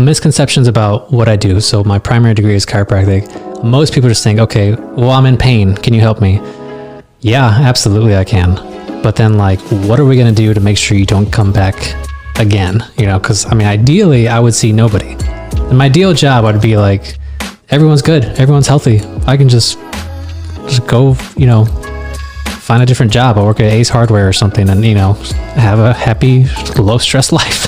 Misconceptions about what I do. So my primary degree is chiropractic. Most people just think, okay, well, I'm in pain. Can you help me? Yeah, absolutely I can. But then like, what are we going to do to make sure you don't come back again? You know, because I mean, ideally I would see nobody. And my ideal job would be like, everyone's good. Everyone's healthy. I can just go, you know, find a different job. I'll work at Ace Hardware or something and, you know, have a happy, low stress life.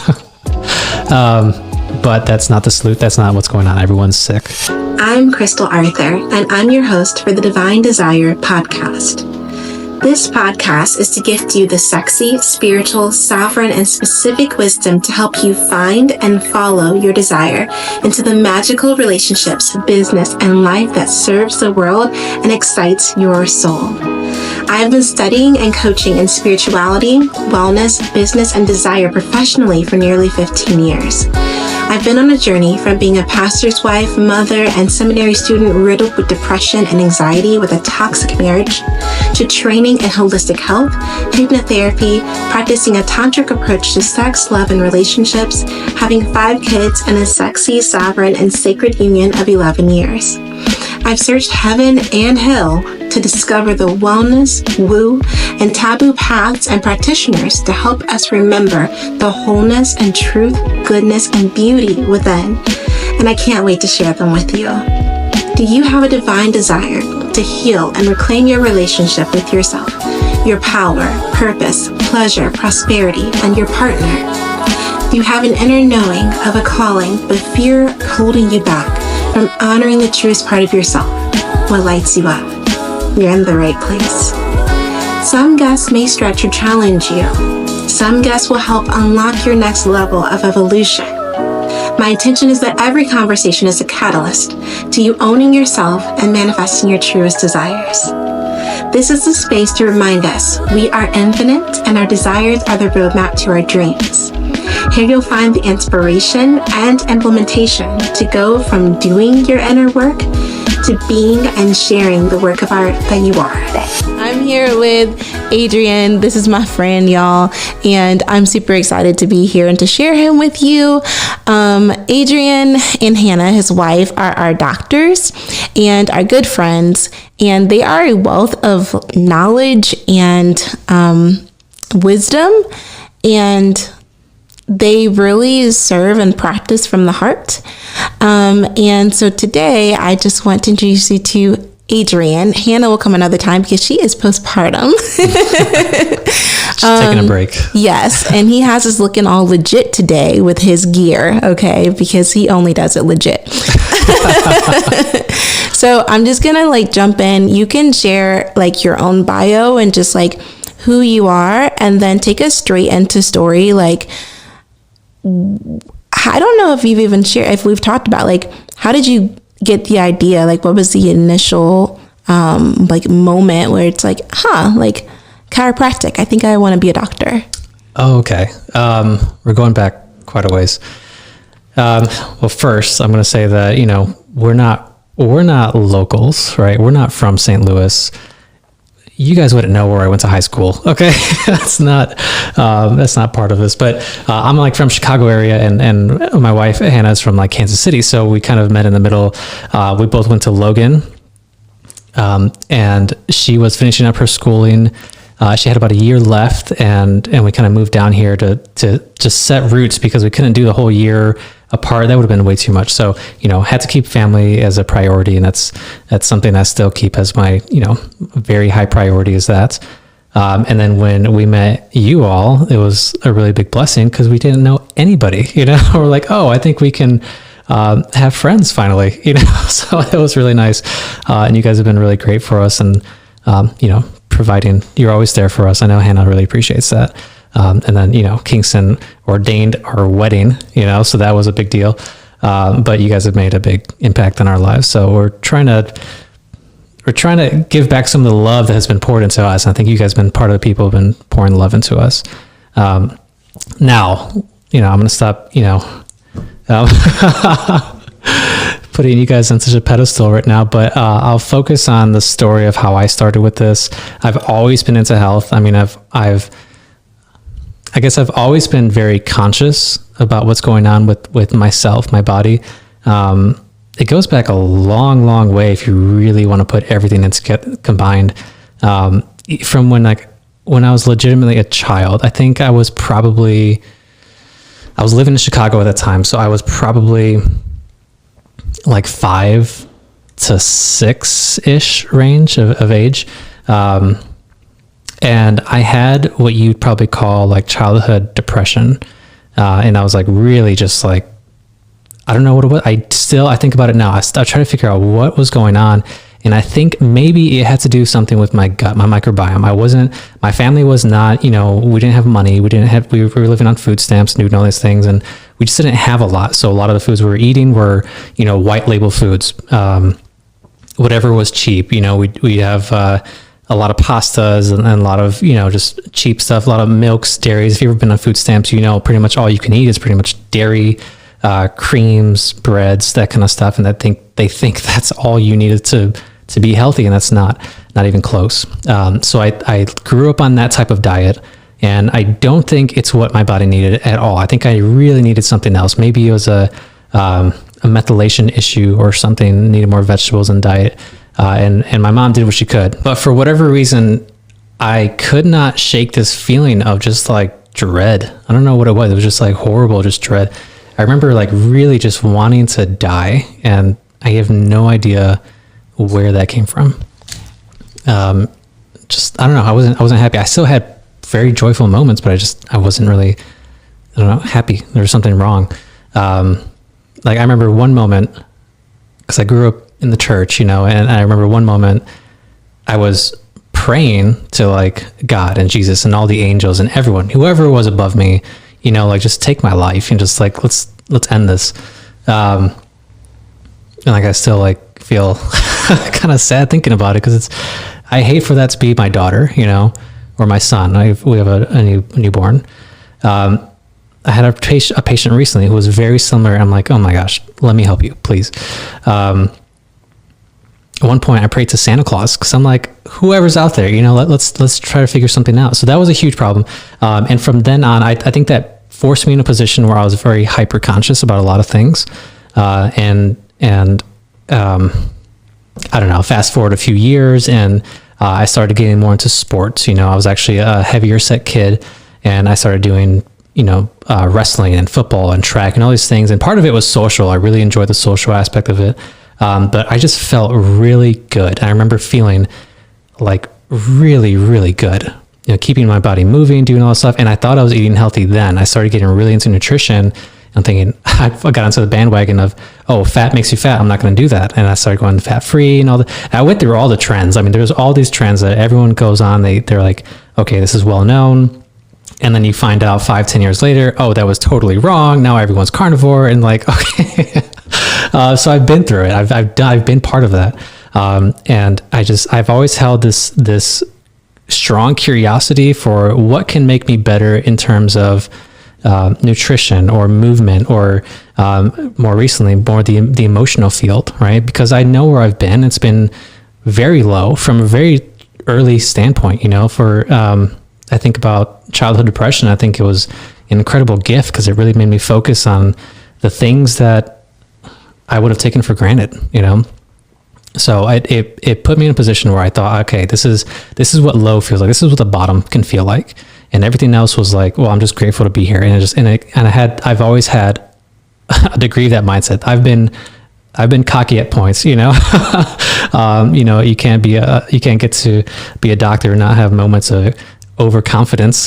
But that's not the salute. That's not what's going on. Everyone's sick. I'm Krystal Arthur, and I'm your host for the Divine Desire podcast. This podcast is to gift you the sexy, spiritual, sovereign, and specific wisdom to help you find and follow your desire into the magical relationships, business, and life that serves the world and excites your soul. I have been studying and coaching in spirituality, wellness, business, and desire professionally for nearly 15 years. I've been on a journey from being a pastor's wife, mother, and seminary student riddled with depression and anxiety with a toxic marriage, to training in holistic health, hypnotherapy, practicing a tantric approach to sex, love, and relationships, having 5 kids, and a sexy, sovereign, and sacred union of 11 years. I've searched heaven and hell to discover the wellness, woo, and taboo paths and practitioners to help us remember the wholeness and truth, goodness, and beauty within. And I can't wait to share them with you. Do you have a divine desire to heal and reclaim your relationship with yourself, your power, purpose, pleasure, prosperity, and your partner? Do you have an inner knowing of a calling, but fear holding you back from honoring the truest part of yourself, what lights you up? You're in the right place. Some guests may stretch or challenge you. Some guests will help unlock your next level of evolution. My intention is that every conversation is a catalyst to you owning yourself and manifesting your truest desires. This is the space to remind us we are infinite and our desires are the roadmap to our dreams. Here you'll find the inspiration and implementation to go from doing your inner work to being and sharing the work of art that you are. I'm here with Adrian. This is my friend, y'all, and I'm super excited to be here and to share him with you. Adrian and Hannah, his wife, are our doctors and are good friends, and they are a wealth of knowledge and wisdom, and they really serve and practice from the heart. And so today I just want to introduce you to Adrian. Hannah will come another time because she is postpartum. She's taking a break. Yes. And he has us looking all legit today with his gear. Okay. Because he only does it legit. So I'm just going to like jump in. You can share like your own bio and just like who you are, and then take us straight into story. Like, I don't know if you've even shared, if we've talked about like, how did you get the idea? Like, what was the initial like moment where it's like, like chiropractic, I think I want to be a doctor? Oh, okay. We're going back quite a ways. Well, first I'm going to say that, you know, we're not locals, right? We're not from St. Louis. You guys wouldn't know where I went to high school. Okay. That's not part of this, but, I'm like from Chicago area and my wife, Hannah, is from like Kansas City. So we kind of met in the middle. We both went to Logan, and she was finishing up her schooling. She had about a year left, and we kind of moved down here to just set roots because we couldn't do the whole year apart. That would have been way too much. So, you know, had to keep family as a priority. And that's something I still keep as my, you know, very high priority is that. And then when we met you all, it was a really big blessing because we didn't know anybody, you know, we're like, oh, I think we can have friends finally, you know, so it was really nice. And you guys have been really great for us and, you know, providing, you're always there for us. I know Hannah really appreciates that. And then, you know, Kingston ordained our wedding, you know, so that was a big deal. But you guys have made a big impact on our lives. So we're trying to give back some of the love that has been poured into us. And I think you guys have been part of the people who have been pouring love into us. Now, you know, I'm going to stop, you know, putting you guys on such a pedestal right now, but I'll focus on the story of how I started with this. I've always been into health. I mean, I guess I've always been very conscious about what's going on with myself, my body, it goes back a long, long way if you really want to put everything that's combined. From when I was legitimately a child, I think I was living in Chicago at that time. So I was probably like 5 to 6-ish range of age. And I had what you'd probably call like childhood depression. And I was like, really just like, I don't know what it was. I think about it now. I try to figure out what was going on. And I think maybe it had to do something with my gut, my microbiome. My family was not, we didn't have money. We were living on food stamps and doing all these things. And we just didn't have a lot. So a lot of the foods we were eating were, white label foods, whatever was cheap. We have a lot of pastas and a lot of, just cheap stuff, a lot of milks, dairies. If you've ever been on food stamps, pretty much all you can eat is pretty much dairy, creams, breads, that kind of stuff. And they think that's all you needed to be healthy. And that's not even close. So I grew up on that type of diet, and I don't think it's what my body needed at all. I think I really needed something else. Maybe it was a methylation issue or something, needed more vegetables in diet. And my mom did what she could, but for whatever reason, I could not shake this feeling of just like dread. I don't know what it was. It was just like horrible, just dread. I remember like really just wanting to die, and I have no idea where that came from. Just, I don't know. I wasn't happy. I still had very joyful moments, but I wasn't really, I don't know, happy. There was something wrong. Like I remember one moment, cause I grew up in the church, and I remember one moment I was praying to like God and Jesus and all the angels and everyone, whoever was above me, like just take my life and just like, let's end this. And like, I still like feel kind of sad thinking about it, cause I hate for that to be my daughter, or my son. We have a newborn. I had a patient recently who was very similar. I'm like, oh my gosh, let me help you, please. At one point I prayed to Santa Claus, because I'm like, whoever's out there, let's try to figure something out. So that was a huge problem. And from then on, I think that forced me in a position where I was very hyper conscious about a lot of things. And I don't know, fast forward a few years, and I started getting more into sports. I was actually a heavier set kid, and I started doing, wrestling and football and track and all these things. And part of it was social. I really enjoyed the social aspect of it. But I just felt really good. I remember feeling like really, really good, keeping my body moving, doing all this stuff. And I thought I was eating healthy then. I started getting really into nutrition and thinking, I got into the bandwagon of, oh, fat makes you fat, I'm not going to do that. And I started going fat free and all that. And I went through all the trends. I mean, there's all these trends that everyone goes on. They're like, okay, this is well known. And then you find out 5-10 years later, oh, that was totally wrong. Now everyone's carnivore, and like, okay. So I've been through it. I've been part of that. And I've always held this strong curiosity for what can make me better in terms of nutrition or movement, or more recently, more the emotional field, right? Because I know where I've been. It's been very low from a very early standpoint, I think about childhood depression. I think it was an incredible gift, because it really made me focus on the things that I would have taken for granted, So it put me in a position where I thought, okay, this is what low feels like. This is what the bottom can feel like. And everything else was like, well, I'm just grateful to be here. I've always had a degree of that mindset. I've been cocky at points, you can't get to be a doctor and not have moments of overconfidence.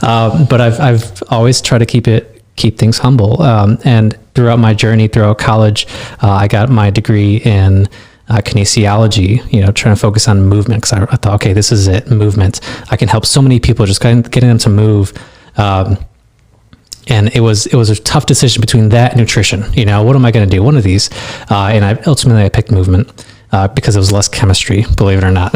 But I've always tried to keep things humble. And throughout my journey, throughout college, I got my degree in kinesiology, trying to focus on movement, because I thought, okay, this is it, movement. I can help so many people, just getting them to move. And it was a tough decision between that and nutrition. What am I going to do? One of these. And I picked movement. Because it was less chemistry, believe it or not.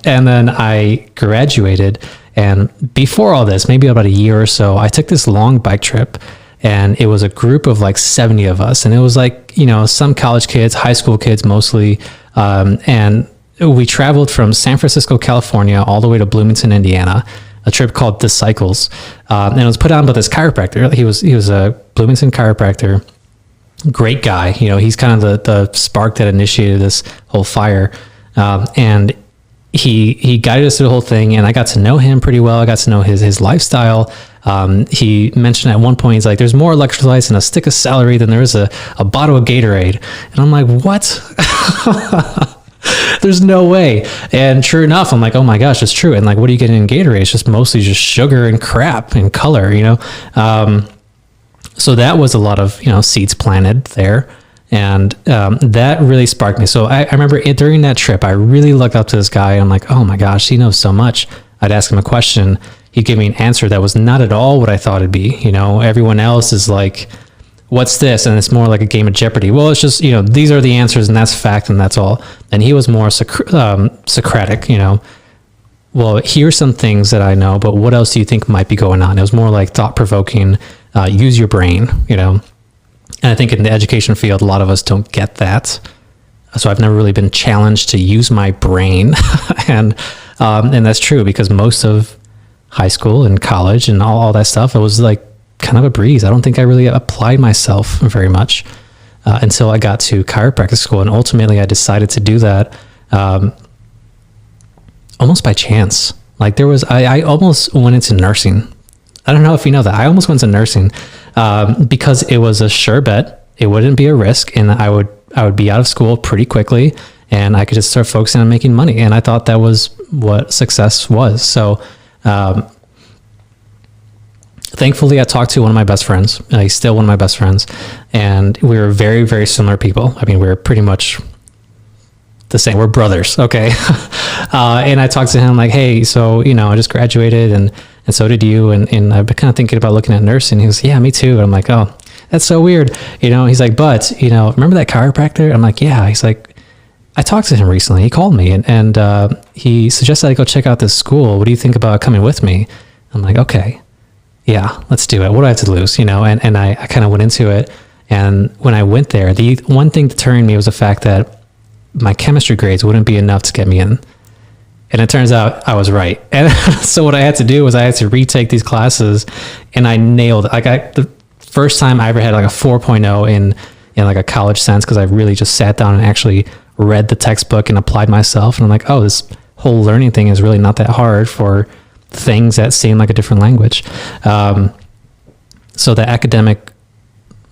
And then I graduated, and before all this, maybe about a year or so, I took this long bike trip, and it was a group of like 70 of us. And it was like, some college kids, high school kids mostly. And we traveled from San Francisco, California, all the way to Bloomington, Indiana. a trip called The Cycles. And it was put on by this chiropractor. He was a Bloomington chiropractor, great guy. You know, he's kind of the spark that initiated this whole fire. And he guided us through the whole thing, and I got to know him pretty well. I got to know his lifestyle. He mentioned at one point, he's like, there's more electrolytes in a stick of celery than there is a bottle of Gatorade. And I'm like, what? There's no way. And sure enough, I'm like, oh my gosh, it's true. And like, what are you getting in Gatorade? It's just mostly just sugar and crap and color, you know? So that was a lot of, you know, seeds planted there. And that really sparked me. So I remember during that trip, I really looked up to this guy. I'm like, oh my gosh, he knows so much. I'd ask him a question. He'd give me an answer that was not at all what I thought it'd be. You know, everyone else is like, what's this? And it's more like a game of Jeopardy. Well, it's just, you know, these are the answers and that's fact and that's all. And he was more Socratic, you know. Well, here's some things that I know, but what else do you think might be going on? It was more like thought-provoking, use your brain, you know. And I think in the education field, a lot of us don't get that. So I've never really been challenged to use my brain. And that's true, because most of high school and college and all that stuff, it was like kind of a breeze. I don't think I really applied myself very much until I got to chiropractic school. And ultimately I decided to do that almost by chance. Like I almost went into nursing. I don't know if you know that. I almost went to nursing because it was a sure bet. It wouldn't be a risk, and I would be out of school pretty quickly, and I could just start focusing on making money. And I thought that was what success was. So thankfully, I talked to one of my best friends. He's still one of my best friends, and we were very, very similar people. I mean, we were pretty much the same. We're brothers, okay? And I talked to him like, hey, so, you know, I just graduated, and so did you, and I've been kind of thinking about looking at nursing. He goes, yeah, me too. And I'm like, oh, that's so weird. You know, he's like, but, you know, remember that chiropractor? I'm like, yeah. He's like, I talked to him recently. He called me, and he suggested I go check out this school. What do you think about coming with me? I'm like, okay, yeah, let's do it. What do I have to lose? You know, and I kind of went into it. And when I went there, the one thing deterring me was the fact that my chemistry grades wouldn't be enough to get me in. And it turns out I was right. And so what I had to do was I had to retake these classes, and I nailed it. Like the first time I ever had like a 4.0 in like a college sense, because I really just sat down and actually read the textbook and applied myself. And I'm like, oh, this whole learning thing is really not that hard for things that seem like a different language. So the academic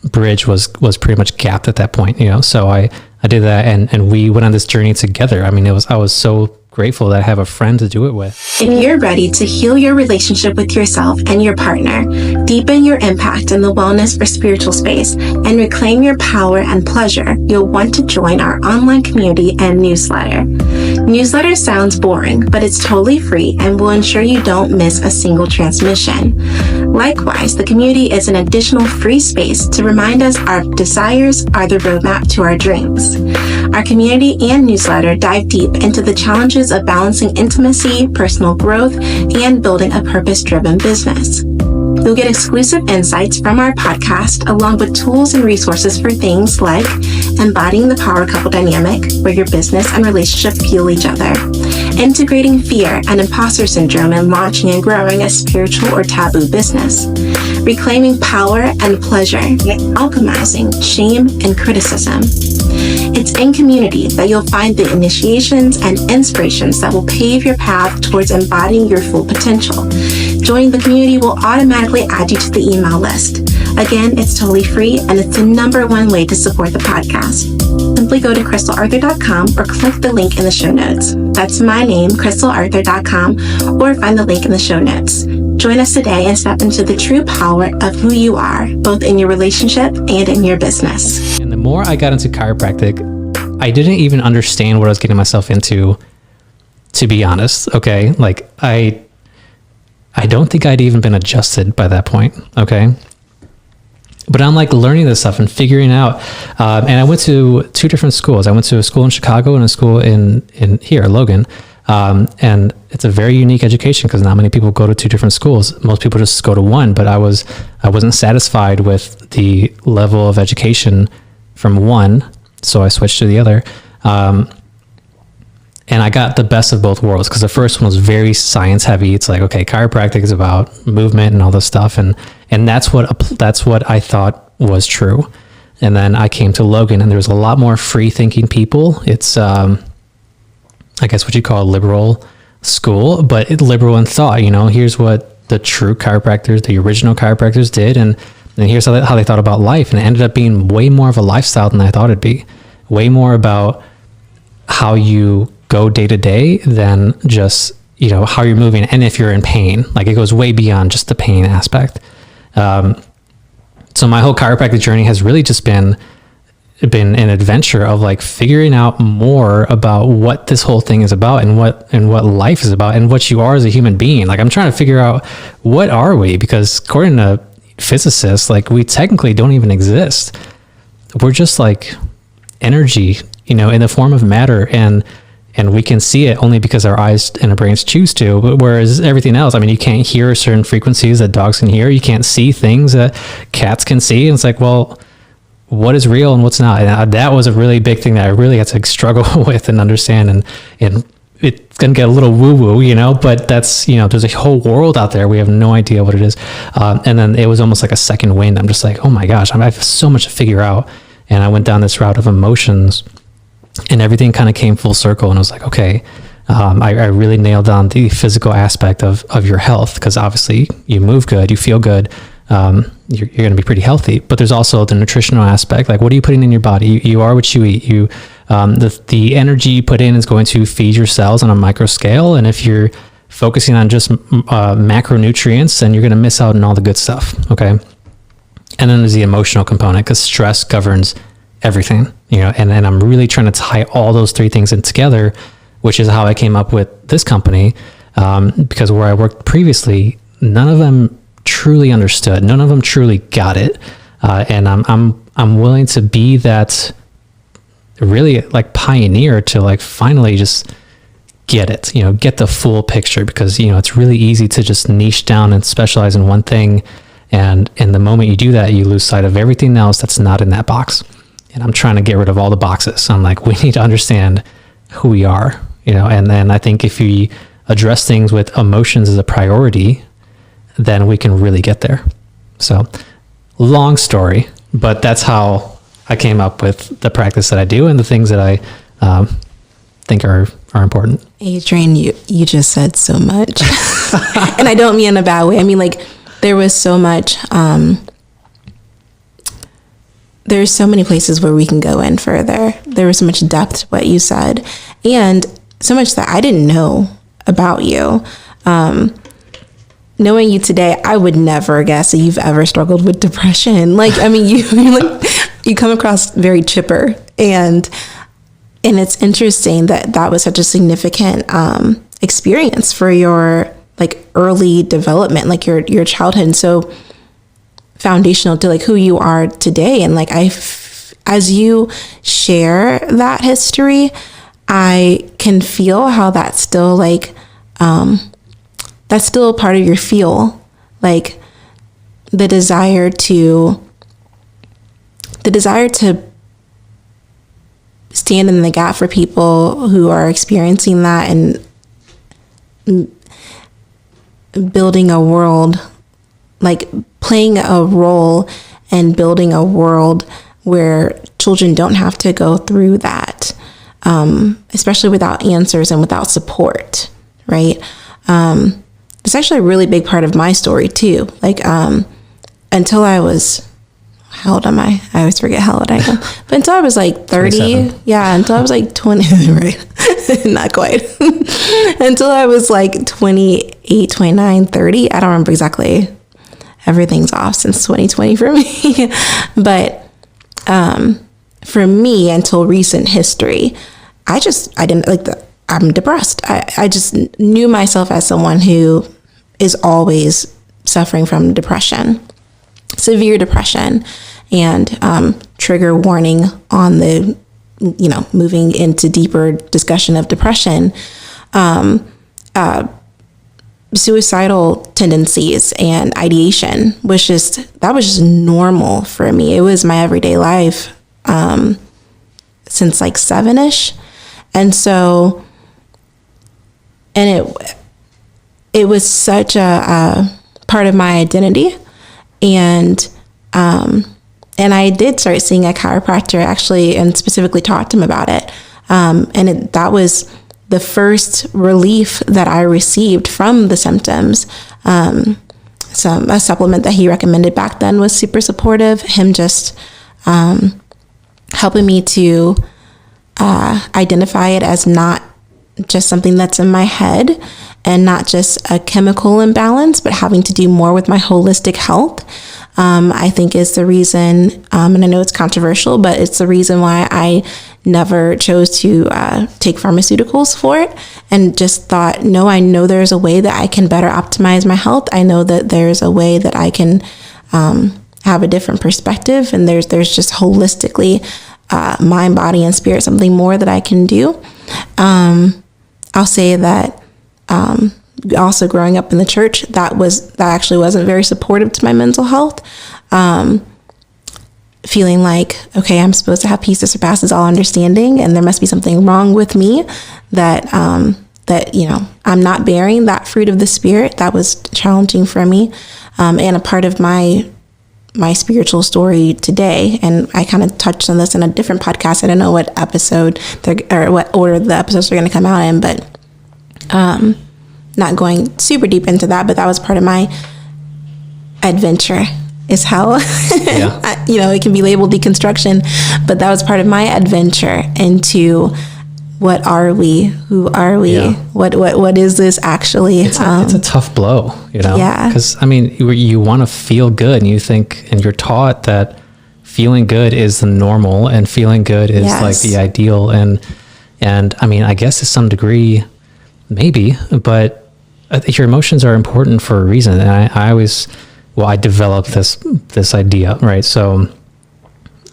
bridge was pretty much gapped at that point, you know. So I did that, and we went on this journey together. I mean, I was so grateful that I have a friend to do it with. If you're ready to heal your relationship with yourself and your partner, deepen your impact in the wellness or spiritual space, and reclaim your power and pleasure, you'll want to join our online community and newsletter. Newsletter sounds boring, but it's totally free and will ensure you don't miss a single transmission. Likewise, the community is an additional free space to remind us our desires are the roadmap to our dreams. Our community and newsletter dive deep into the challenges of balancing intimacy, personal growth, and building a purpose-driven business. You'll get exclusive insights from our podcast, along with tools and resources for things like embodying the power couple dynamic, where your business and relationship fuel each other, integrating fear and imposter syndrome in launching and growing a spiritual or taboo business, reclaiming power and pleasure, yet alchemizing shame and criticism. It's in community that you'll find the initiations and inspirations that will pave your path towards embodying your full potential. Joining the community will automatically add you to the email list. Again, it's totally free, and it's the #1 way to support the podcast. Simply go to KrystalArthur.com or click the link in the show notes. That's my name, KrystalArthur.com, or find the link in the show notes. Join us today and step into the true power of who you are, both in your relationship and in your business. And the more I got into chiropractic, I didn't even understand what I was getting myself into, to be honest. Okay. Like I don't think I'd even been adjusted by that point. Okay. But I'm like learning this stuff and figuring out, and I went to 2 different schools. I went to a school in Chicago and a school in here, Logan. And it's a very unique education because not many people go to 2 different schools. Most people just go to one, but I wasn't satisfied with the level of education from one. So I switched to the other. And I got the best of both worlds, because the first one was very science heavy. It's like, okay, chiropractic is about movement and all this stuff. And that's what I thought was true. And then I came to Logan, and there was a lot more free thinking people. It's, I guess what you call a liberal school, but liberal in thought. Here's what the true chiropractors, the original chiropractors did. And here's how they thought about life. And it ended up being way more of a lifestyle than I thought it'd be. Way more about how you go day to day than just, how you're moving. And if you're in pain, like it goes way beyond just the pain aspect. So my whole chiropractic journey has really just been an adventure of like figuring out more about what this whole thing is about, and what life is about, and what you are as a human being. Like I'm trying to figure out, what are we? Because according to physicists, like we technically don't even exist. We're just like energy, in the form of matter, and we can see it only because our eyes and our brains choose to. But whereas everything else, I mean, you can't hear certain frequencies that dogs can hear. You can't see things that cats can see. And it's like, well, what is real and what's not? And that was a really big thing that I really had to struggle with and understand. And it's going to get a little woo-woo, but that's, there's a whole world out there. We have no idea what it is. And then it was almost like a second wind. I'm just like, oh my gosh, I have so much to figure out. And I went down this route of emotions, and everything kind of came full circle. And I was like, okay, I really nailed down the physical aspect of your health, because obviously you move good, you feel good, you're going to be pretty healthy. But there's also the nutritional aspect. Like, what are you putting in your body? You are what you eat. The energy you put in is going to feed your cells on a micro scale. And if you're focusing on just macronutrients, then you're going to miss out on all the good stuff. Okay. And then there's the emotional component, because stress governs everything, and I'm really trying to tie all those three things in together, which is how I came up with this company. Because where I worked previously, none of them truly understood. None of them truly got it. And I'm willing to be that really like pioneer to like finally just get it, get the full picture, because, it's really easy to just niche down and specialize in one thing. And the moment you do that, you lose sight of everything else that's not in that box. And I'm trying to get rid of all the boxes. I'm like, we need to understand who we are, and then I think if we address things with emotions as a priority, then we can really get there. So long story, but that's how I came up with the practice that I do and the things that I think are important. Adrian, you just said so much. And I don't mean in a bad way. I mean, like, there was so much, there's so many places where we can go in further. There was so much depth to what you said, and so much that I didn't know about you. Knowing you today, I would never guess that you've ever struggled with depression. Like, I mean, you come across very chipper, and it's interesting that was such a significant experience for your like early development, like your childhood, and so foundational to like who you are today. And like as you share that history, I can feel how that's still like that's still a part of your feel, like the desire to stand in the gap for people who are experiencing that, and building a world, like playing a role and building a world where children don't have to go through that, especially without answers and without support, right? It's actually a really big part of my story too. Like, until I was, how old am I? I always forget how old I am. But until I was like 30, 27. Yeah, until I was like 20, right? Not quite. Until I was like 28, 29, 30. I don't remember exactly. Everything's off since 2020 for me. But for me, until recent history, I didn't like I'm depressed. I just knew myself as someone who is always suffering from depression, severe depression, and trigger warning on the, moving into deeper discussion of depression, suicidal tendencies and ideation was just normal for me. It was my everyday life since like 7-ish. And so and it was such a part of my identity. And I did start seeing a chiropractor actually, and specifically talked to him about it. That was the first relief that I received from the symptoms. A supplement that he recommended back then was super supportive. Him just helping me to identify it as not just something that's in my head and not just a chemical imbalance, but having to do more with my holistic health. I think is the reason, and I know it's controversial, but it's the reason why I never chose to take pharmaceuticals for it, and just thought, no, I know there's a way that I can better optimize my health. I know that there's a way that I can have a different perspective, and there's just holistically mind, body, and spirit, something more that I can do. I'll say that also growing up in the church, that actually wasn't very supportive to my mental health. Feeling like, okay, I'm supposed to have peace that surpasses all understanding, and there must be something wrong with me that I'm not bearing that fruit of the Spirit. That was challenging for me, and a part of my spiritual story today. And I kind of touched on this in a different podcast. I don't know what episode or what order the episodes are going to come out in, but not going super deep into that, but that was part of my adventure, is how, it can be labeled deconstruction, but that was part of my adventure into what are we, who are we, what is this actually? It's a tough blow, because you want to feel good, and you think, and you're taught that feeling good is the normal, and feeling good is like the ideal. And I guess to some degree, maybe, but I think your emotions are important for a reason. And I developed this idea, right? So,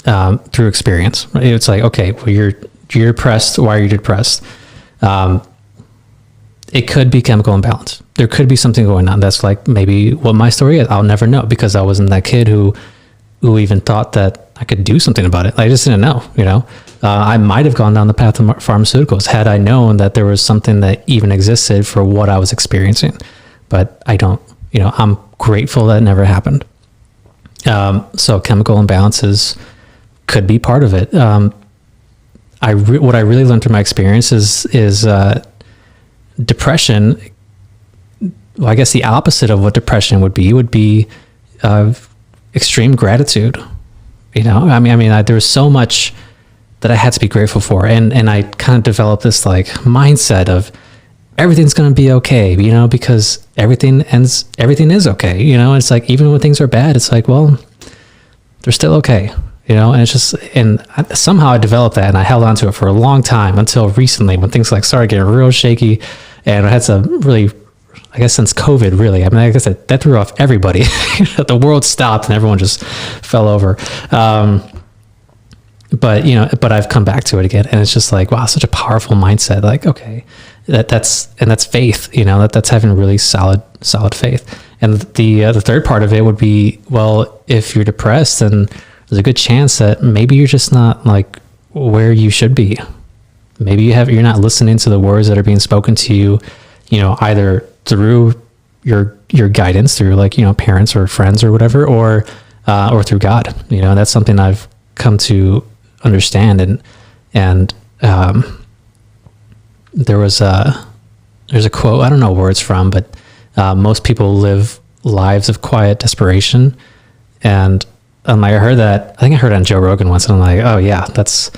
through experience, right? It's like, okay, well, you're depressed. Why are you depressed? It could be chemical imbalance. There could be something going on. That's like maybe what my story is. I'll never know, because I wasn't that kid who even thought that I could do something about it. I just didn't know, I might have gone down the path of pharmaceuticals had I known that there was something that even existed for what I was experiencing, but I don't, I'm grateful that it never happened. So chemical imbalances could be part of it. What I really learned through my experience is depression. Well, I guess the opposite of what depression would be extreme gratitude. There was so much that I had to be grateful for, and I kind of developed this like mindset of everything's going to be okay, because everything is okay, It's like, even when things are bad, it's like, well, they're still okay. And it's just, somehow I developed that, and I held on to it for a long time until recently, when things like started getting real shaky, and I had to really, I guess since COVID, really, I guess that threw off everybody. The world stopped and everyone just fell over. But I've come back to it again, and it's just like, wow, such a powerful mindset. Like, okay, that's faith, that's having really solid faith. And the third part of it would be, well, if you're depressed, then there's a good chance that maybe you're just not like where you should be. Maybe you're not listening to the words that are being spoken to you, either through your guidance, through like, parents or friends or whatever, or through God. That's something I've come to understand. And there's a quote, I don't know where it's from, but most people live lives of quiet desperation. And I heard that, I think I heard it on Joe Rogan once, and I'm like, oh yeah, that's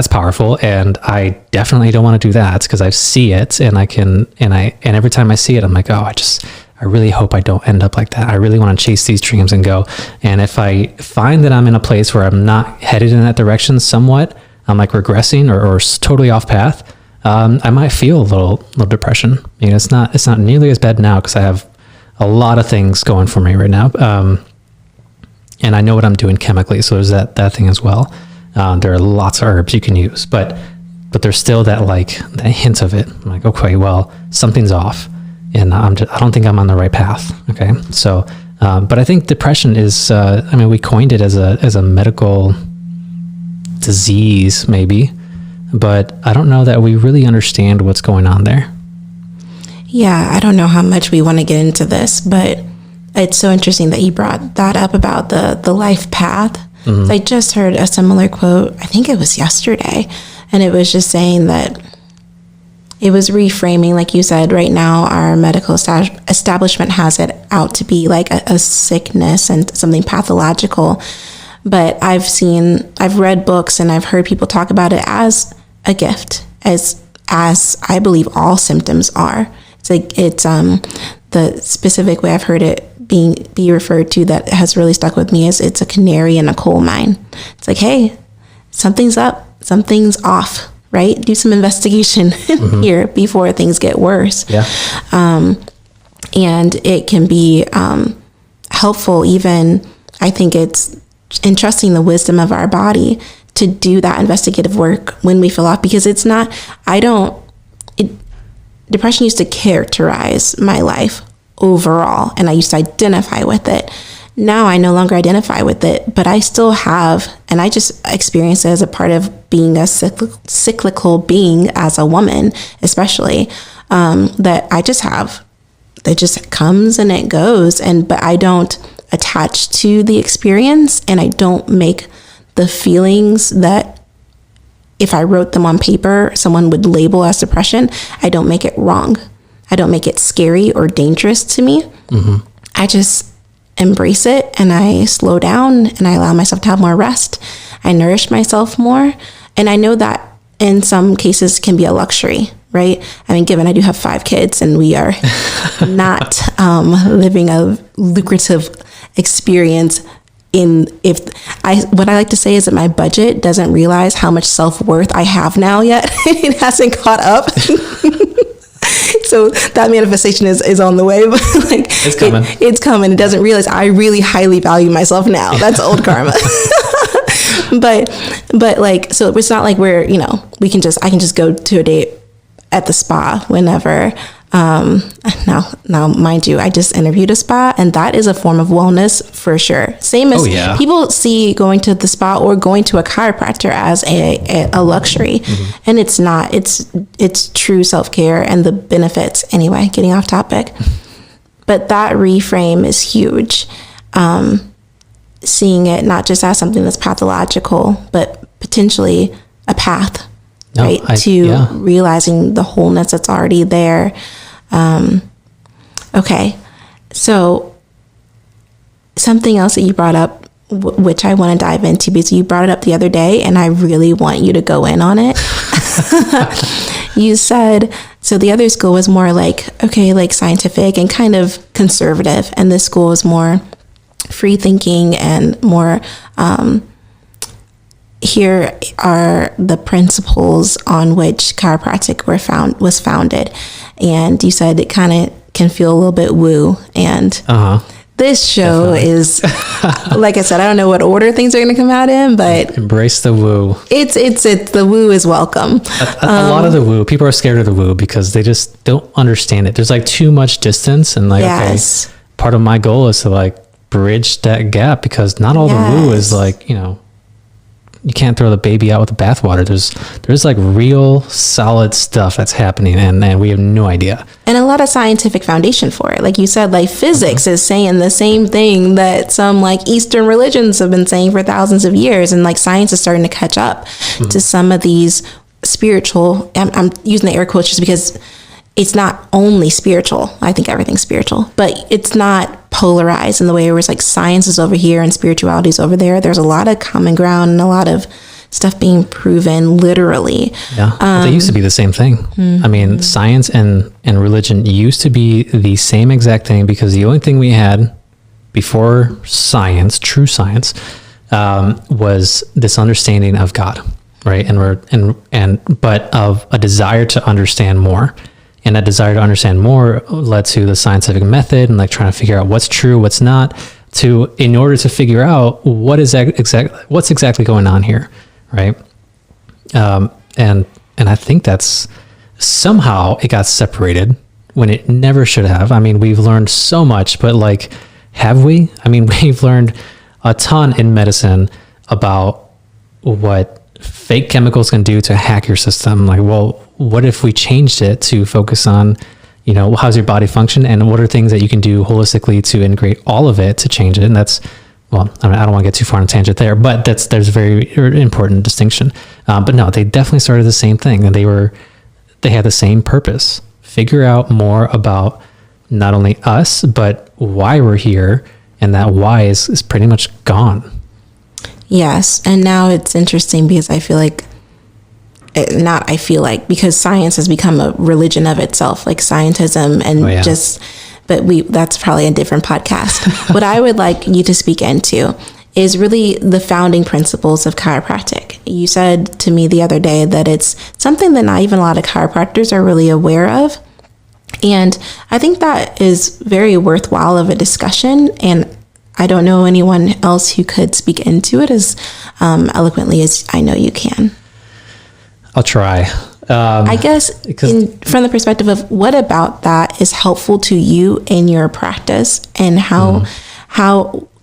powerful. And I definitely don't want to do that, because I see it, and every time I see it, I'm like, oh, I really hope I don't end up like that. I really want to chase these dreams and go. And if I find that I'm in a place where I'm not headed in that direction somewhat, I'm like regressing or totally off path, I might feel a little depression. It's not nearly as bad now, because I have a lot of things going for me right now. And I know what I'm doing chemically, so there's that thing as well. There are lots of herbs you can use, but there's still that hint of it. I'm like, okay, well, something's off, and I don't think I'm on the right path. Okay, so, but I think depression is, we coined it as a medical disease, maybe, but I don't know that we really understand what's going on there. Yeah, I don't know how much we want to get into this, but it's so interesting that you brought that up about the life path. I just heard a similar quote, I think it was yesterday, and it was just saying that it was reframing, like you said, right now our medical establishment has it out to be like a sickness and something pathological. But I've read books and I've heard people talk about it as a gift, as I believe all symptoms are. It's like, it's the specific way I've heard it be referred to that has really stuck with me is it's a canary in a coal mine. It's like, hey, something's up, something's off, right? Do some investigation here before things get worse. Yeah. And it can be helpful even, I think it's entrusting the wisdom of our body to do that investigative work when we feel off, because it's not, depression used to characterize my life overall, and I used to identify with it. Now I no longer identify with it, but I still have, and I just experience it as a part of being a cyclical being as a woman, especially, that I just have, that just comes and it goes. But I don't attach to the experience, and I don't make the feelings that if I wrote them on paper, someone would label as depression. I don't make it wrong. I don't make it scary or dangerous to me. I just embrace it, and I slow down, and I allow myself to have more rest. I nourish myself more. And I know that in some cases can be a luxury, right? I mean, given I do have 5 kids and we are not living a lucrative experience what I like to say is that my budget doesn't realize how much self-worth I have now yet. It hasn't caught up. So that manifestation is on the way, but like it's coming. It's coming. It doesn't realize I really highly value myself now. That's old karma. But like, so it's not like we're, I can just go to a date at the spa whenever. Now, mind you, I just interviewed a spa, and that is a form of wellness for sure. Same as people see going to the spa or going to a chiropractor as a luxury, and it's not. It's true self-care and the benefits. Anyway, getting off topic, but that reframe is huge. Seeing it not just as something that's pathological, but potentially a path. To realizing the wholeness that's already there. Okay. So something else that you brought up, which I want to dive into, because you brought it up the other day and I really want you to go in on it. You said, so the other school was more like scientific and kind of conservative. And this school was more free thinking and more, here are the principles on which chiropractic was founded. And you said it kind of can feel a little bit woo. And this show is, like I said, I don't know what order things are going to come out in, but embrace the woo. It's the woo is welcome. A lot of the woo, people are scared of the woo because they just don't understand it. There's like too much distance, and okay, part of my goal is to like bridge that gap, because not all the woo is like, you can't throw the baby out with the bathwater. There's like real solid stuff that's happening, and we have no idea. And a lot of scientific foundation for it. Like you said, like physics is saying the same thing that some like Eastern religions have been saying for thousands of years. And like science is starting to catch up to some of these spiritual, I'm using the air quotes just because it's not only spiritual. I think everything's spiritual, but it's not polarized in the way where it's like science is over here and spirituality is over there. There's a lot of common ground and a lot of stuff being proven literally. Yeah, they used to be the same thing. I mean, science and religion used to be the same exact thing, because the only thing we had before science, true science, was this understanding of God, right? But of a desire to understand more. And that desire to understand more led to the scientific method and like trying to figure out what's true, what's not, in order to figure out what's exactly going on here, right? And I think that's somehow it got separated when it never should have. I mean, we've learned so much, but like, have we? I mean, we've learned a ton in medicine about what fake chemicals can do to hack your system. Like, well, what if we changed it to focus on, how's your body function, and what are things that you can do holistically to integrate all of it to change it. And that's, well, I don't want to get too far on a tangent there, but there's a very important distinction. But no, they definitely started the same thing, and they had the same purpose: figure out more about not only us, but why we're here. And that why is pretty much gone. Yes. And now it's interesting because because science has become a religion of itself, like scientism, and that's probably a different podcast. What I would like you to speak into is really the founding principles of chiropractic. You said to me the other day that it's something that not even a lot of chiropractors are really aware of. And I think that is very worthwhile of a discussion. And I don't know anyone else who could speak into it as eloquently as I know you can. I'll try. I guess from the perspective of what about that is helpful to you in your practice, and how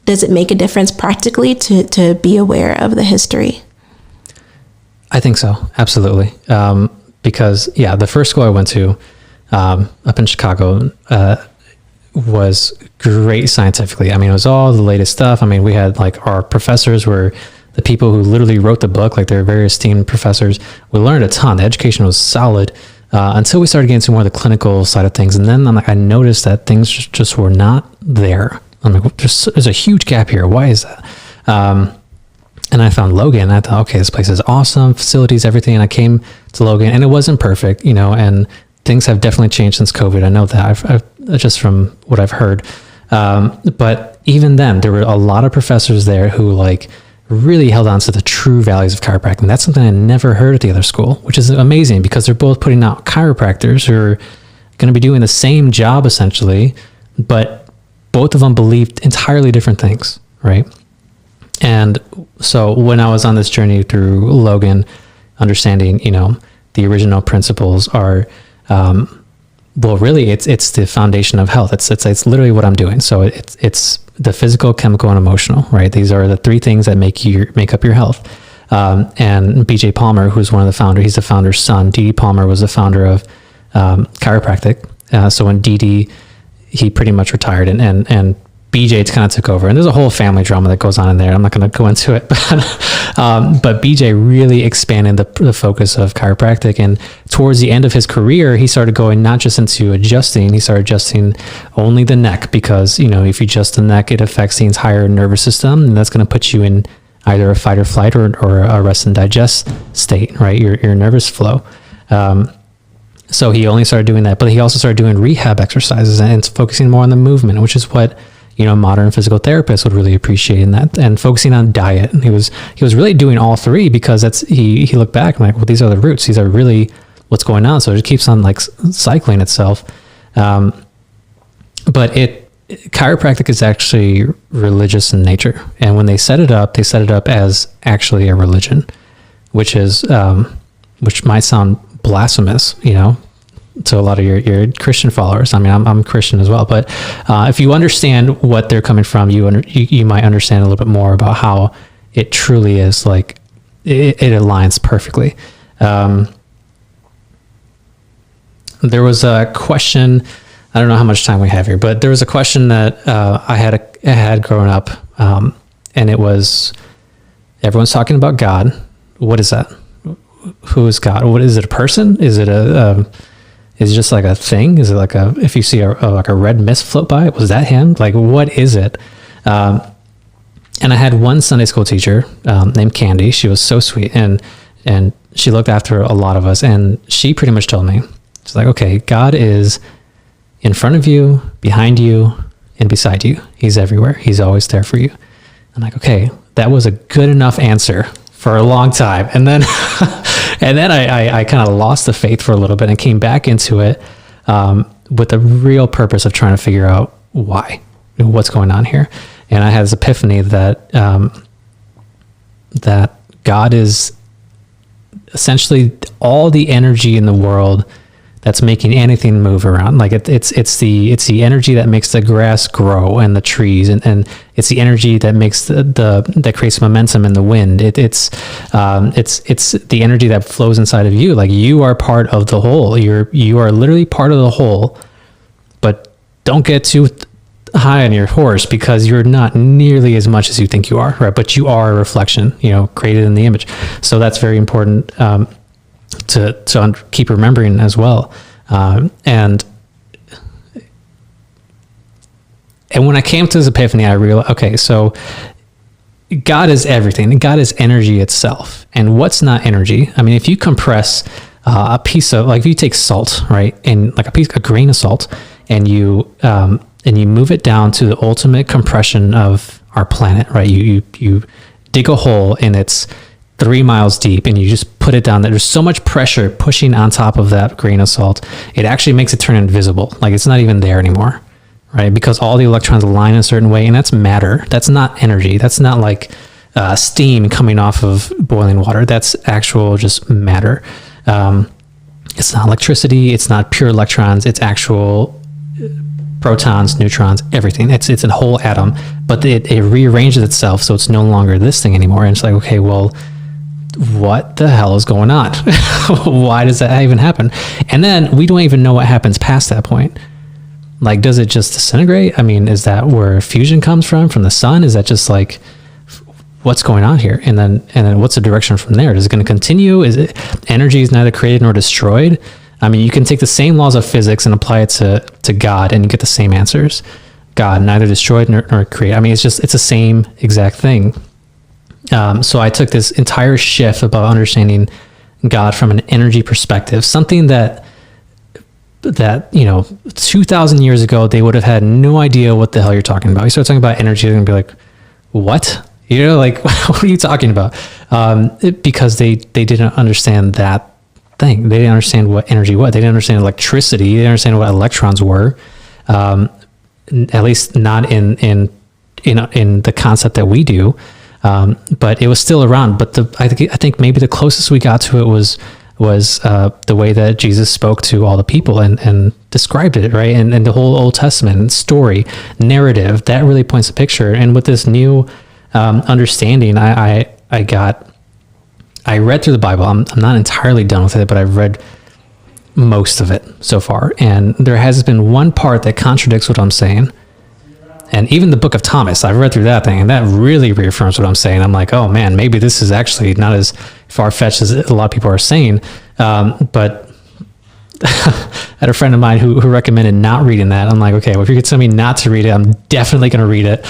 does it make a difference practically to be aware of the history? I think so. Absolutely. Because the first school I went to, up in Chicago, was great scientifically. I mean, it was all the latest stuff. I mean, we had like our professors were the people who literally wrote the book, like they're very esteemed professors. We learned a ton. The education was solid until we started getting to more of the clinical side of things. And then I noticed that things just were not there. I'm like, there's a huge gap here. Why is that? And I found Logan, and I thought, okay, this place is awesome, facilities, everything. And I came to Logan, and it wasn't perfect, and things have definitely changed since COVID. I know that I've just from what I've heard. But even then, there were a lot of professors there who like really held on to the true values of chiropractic. And that's something I never heard at the other school, which is amazing because they're both putting out chiropractors who are going to be doing the same job essentially, but both of them believed entirely different things, right? And so when I was on this journey through Logan, understanding, the original principles are, well, really, it's the foundation of health. It's literally what I'm doing. So it's the physical, chemical, and emotional, right? These are the three things that make up your health. And BJ Palmer, who's one of the founders, he's the founder's son. D.D. Palmer was the founder of chiropractic. So when D.D., he pretty much retired, and BJ kind of took over. And there's a whole family drama that goes on in there. I'm not going to go into it, but BJ really expanded the focus of chiropractic. And towards the end of his career, he started going not just into adjusting, he started adjusting only the neck because, if you adjust the neck, it affects the entire nervous system. And that's going to put you in either a fight or flight or a rest and digest state, right? Your nervous flow. So he only started doing that, but he also started doing rehab exercises and focusing more on the movement, which is what modern physical therapists would really appreciate in that, and focusing on diet. He was really doing all three because he looked back and like, well, these are the roots. These are really what's going on. So it keeps on like cycling itself. But chiropractic is actually religious in nature. And when they set it up as actually a religion, which might sound blasphemous, to a lot of your Christian followers. I mean, I'm Christian as well, but if you understand what they're coming from, you might understand a little bit more about how it truly is. Like it aligns perfectly. There was a question. I don't know how much time we have here, but there was a question that I had growing up, and it was, everyone's talking about God. What is that? Who is God? What is it? A person? Is it is it just like a thing? Is it like if you see like a red mist float by, was that him? Like, what is it? And I had one Sunday school teacher named Candy. She was so sweet, and she looked after a lot of us. And she pretty much told me, she's like, okay, God is in front of you, behind you, and beside you. He's everywhere. He's always there for you. I'm like, okay, that was a good enough answer for a long time. And then I kind of lost the faith for a little bit and came back into it with the real purpose of trying to figure out what's going on here. And I had this epiphany that God is essentially all the energy in the world that's making anything move around. Like it's the energy that makes the grass grow and the trees, and it's the energy that makes that creates momentum in the wind. It's the energy that flows inside of you. Like you are part of the whole. You are literally part of the whole, don't get too high on your horse, because you're not nearly as much as you think you are, right? But you are a reflection, created in the image. So that's very important to keep remembering as well. And when I came to this epiphany, I realized, okay, so God is everything. God is energy itself. And what's not energy? I mean, if you compress a piece of, like, if you take salt, right, and like a grain of salt, and you move it down to the ultimate compression of our planet, right? You dig a hole and it's 3 miles deep, and you just put it down there. There's so much pressure pushing on top of that grain of salt. It actually makes it turn invisible. Like, it's not even there anymore, right? Because all the electrons align a certain way, and that's matter. That's not energy. That's not like steam coming off of boiling water. That's actual just matter. It's not electricity. It's not pure electrons. It's actual protons, neutrons, everything. It's a whole atom, but it rearranges itself, so it's no longer this thing anymore. And it's like, okay, well, what the hell is going on? Why does that even happen? And then we don't even know what happens past that point. Like, does it just disintegrate? I mean, is that where fusion comes from the sun? Is that just like, what's going on here? And then what's the direction from there? Is it going to continue? Is it, energy is neither created nor destroyed? I mean, you can take the same laws of physics and apply it to God, and you get the same answers. God, neither destroyed nor created. I mean, it's the same exact thing. So I took this entire shift about understanding God from an energy perspective, something that 2,000 years ago, they would have had no idea what the hell you're talking about. You start talking about energy, they're going to be like, what? Like, what are you talking about? Because they didn't understand that thing. They didn't understand what energy was. They didn't understand electricity. They didn't understand what electrons were. At least not in the concept that we do. But it was still around. But I think maybe the closest we got to it was the way that Jesus spoke to all the people and described it, right? And the whole Old Testament story, narrative, that really points a picture. And with this new understanding, I read through the Bible. I'm not entirely done with it, but I've read most of it so far. And there has been one part that contradicts what I'm saying. And even the book of Thomas, I've read through that thing, and that really reaffirms what I'm saying. I'm like, oh man, maybe this is actually not as far-fetched as a lot of people are saying. But I had a friend of mine who recommended not reading that. I'm like, okay, well, if you could tell me not to read it, I'm definitely going to read it.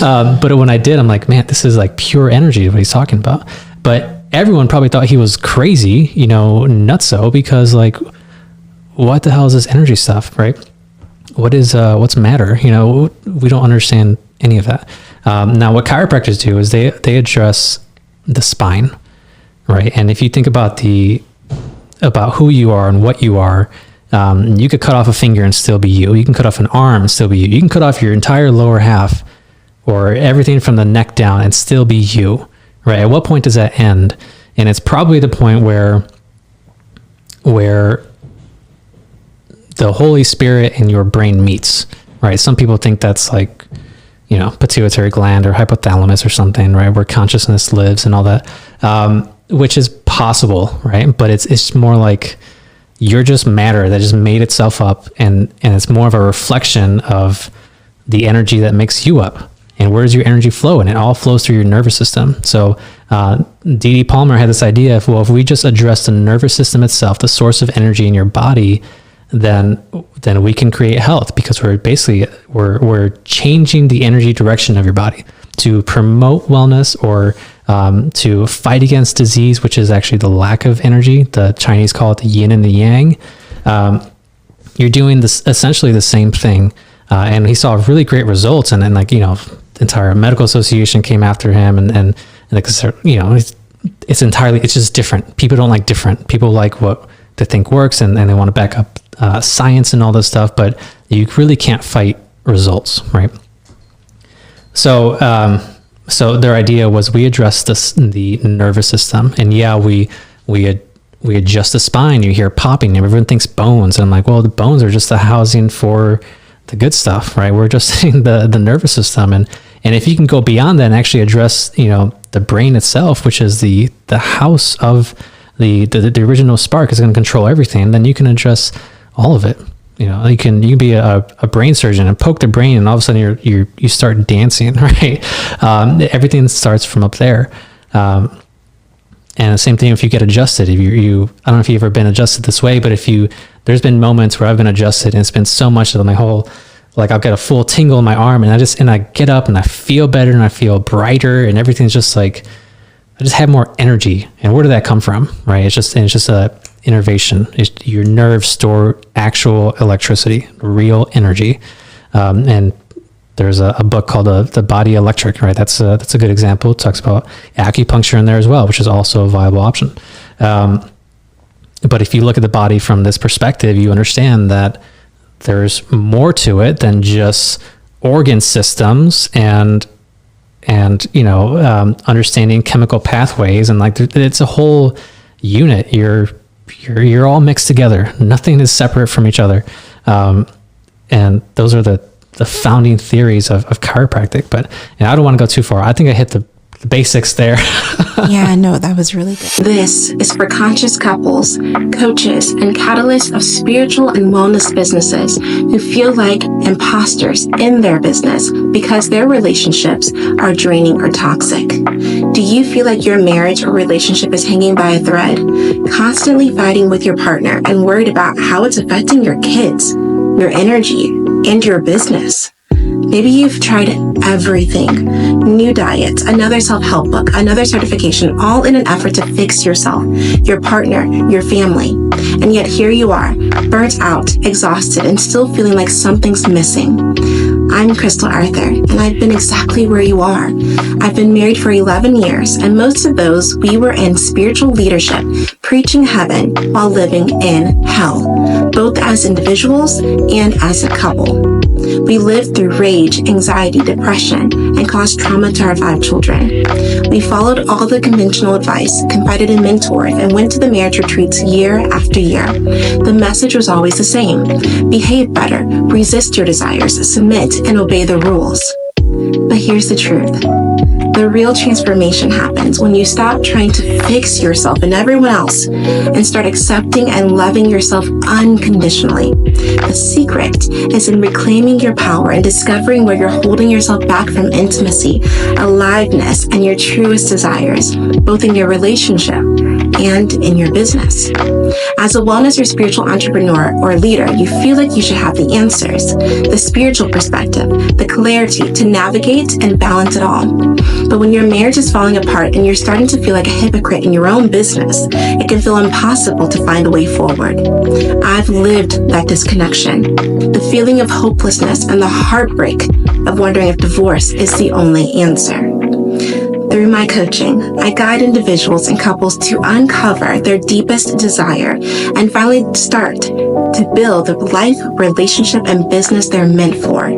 But when I did, I'm like, man, this is like pure energy, what he's talking about. But everyone probably thought he was crazy, nutso, because like, what the hell is this energy stuff, right? What's matter? We don't understand any of that. Now what chiropractors do is they address the spine, right? And if you think about who you are and what you are, you could cut off a finger and still be you. You can cut off an arm and still be you. You can cut off your entire lower half or everything from the neck down and still be you, right? At what point does that end? And it's probably the point where the Holy Spirit and your brain meets, right? Some people think that's like, pituitary gland or hypothalamus or something, right? Where consciousness lives and all that, which is possible, right? But it's more like you're just matter that just made itself up, and it's more of a reflection of the energy that makes you up. And where does your energy flow? And it all flows through your nervous system. So D.D. Palmer had this idea of, well, if we just address the nervous system itself, the source of energy in your body, then we can create health, because we're changing the energy direction of your body to promote wellness or to fight against disease, which is actually the lack of energy. The Chinese call it the yin and the yang. You're doing this essentially the same thing. And he saw really great results. And then the entire medical association came after him and it's just different. People don't like different. People like what they think works, and they want to back up science and all this stuff, but you really can't fight results, right? So their idea was we address the nervous system, and we adjust the spine. You hear popping, everyone thinks bones, and I'm like, well, the bones are just the housing for the good stuff, right? We're just saying the nervous system, and if you can go beyond that and actually address the brain itself, which is the house of the original spark, is going to control everything, then you can address all of it, You can be a brain surgeon and poke the brain, and all of a sudden you start dancing, right? Everything starts from up there. And the same thing if you get adjusted. If you I don't know if you've ever been adjusted this way, but there's been moments where I've been adjusted and it's been so much of my whole, like I'll get a full tingle in my arm, and I get up and I feel better and I feel brighter, and everything's just like, I just have more energy. And where did that come from, right? It's just a innervation. Your nerves store actual electricity, real energy. And there's a book called The Body Electric, right? That's a good example. It talks about acupuncture in there as well, which is also a viable option. But if you look at the body from this perspective, you understand that there's more to it than just organ systems and understanding chemical pathways, and like it's a whole unit. You're all mixed together. Nothing is separate from each other. And those are the founding theories of chiropractic. But I don't want to go too far. I think I hit the basics there. Yeah, no, that was really good. This is for conscious couples, coaches, and catalysts of spiritual and wellness businesses who feel like imposters in their business because their relationships are draining or toxic. Do you feel like your marriage or relationship is hanging by a thread, constantly fighting with your partner and worried about how it's affecting your kids, your energy, and your business? Maybe you've tried everything, new diets, another self-help book, another certification, all in an effort to fix yourself, your partner, your family. And yet here you are, burnt out, exhausted, and still feeling like something's missing. I'm Krystal Arthur, and I've been exactly where you are. I've been married for 11 years, and most of those we were in spiritual leadership, preaching heaven while living in hell, both as individuals and as a couple. We lived through rage, anxiety, depression, and caused trauma to our 5 children. We followed all the conventional advice, confided in mentors, and went to the marriage retreats year after year. The message was always the same: behave better, resist your desires, submit, and obey the rules. But here's the truth. The real transformation happens when you stop trying to fix yourself and everyone else and start accepting and loving yourself unconditionally. The secret is in reclaiming your power and discovering where you're holding yourself back from intimacy, aliveness, and your truest desires, both in your relationship and in your business. As a wellness or spiritual entrepreneur or leader, you feel like you should have the answers, the spiritual perspective, the clarity to navigate and balance it all. But when your marriage is falling apart and you're starting to feel like a hypocrite in your own business, it can feel impossible to find a way forward. I've lived that disconnection, the feeling of hopelessness and the heartbreak of wondering if divorce is the only answer. Through my coaching, I guide individuals and couples to uncover their deepest desire and finally start to build the life, relationship, and business they're meant for.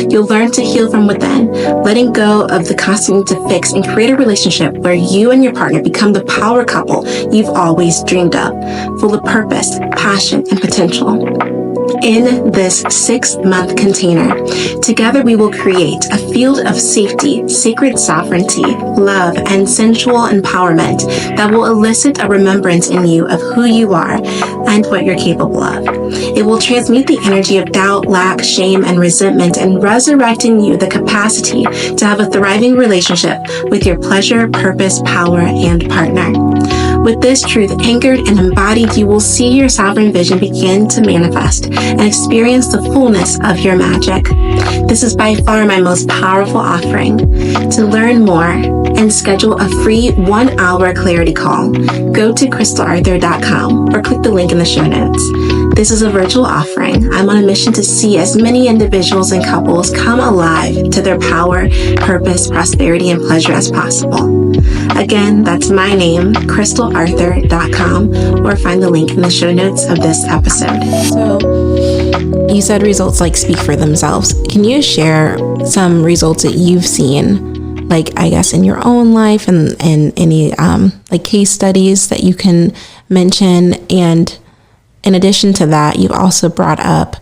You'll learn to heal from within, letting go of the constant need to fix, and create a relationship where you and your partner become the power couple you've always dreamed of, full of purpose, passion, and potential. In this 6-month container, together we will create a field of safety, sacred sovereignty, love, and sensual empowerment that will elicit a remembrance in you of who you are and what you're capable of. It will transmute the energy of doubt, lack, shame, and resentment, and resurrect in you the capacity to have a thriving relationship with your pleasure, purpose, power, and partner. With this truth anchored and embodied, you will see your sovereign vision begin to manifest and experience the fullness of your magic. This is by far my most powerful offering. To learn more and schedule a free 1-hour clarity call, go to KrystalArthur.com or click the link in the show notes. This is a virtual offering. I'm on a mission to see as many individuals and couples come alive to their power, purpose, prosperity, and pleasure as possible. Again, that's my name, KrystalArthur.com, or find the link in the show notes of this episode. So you said results like speak for themselves. Can you share some results that you've seen, like I guess in your own life and any like case studies that you can mention? And in addition to that, you've also brought up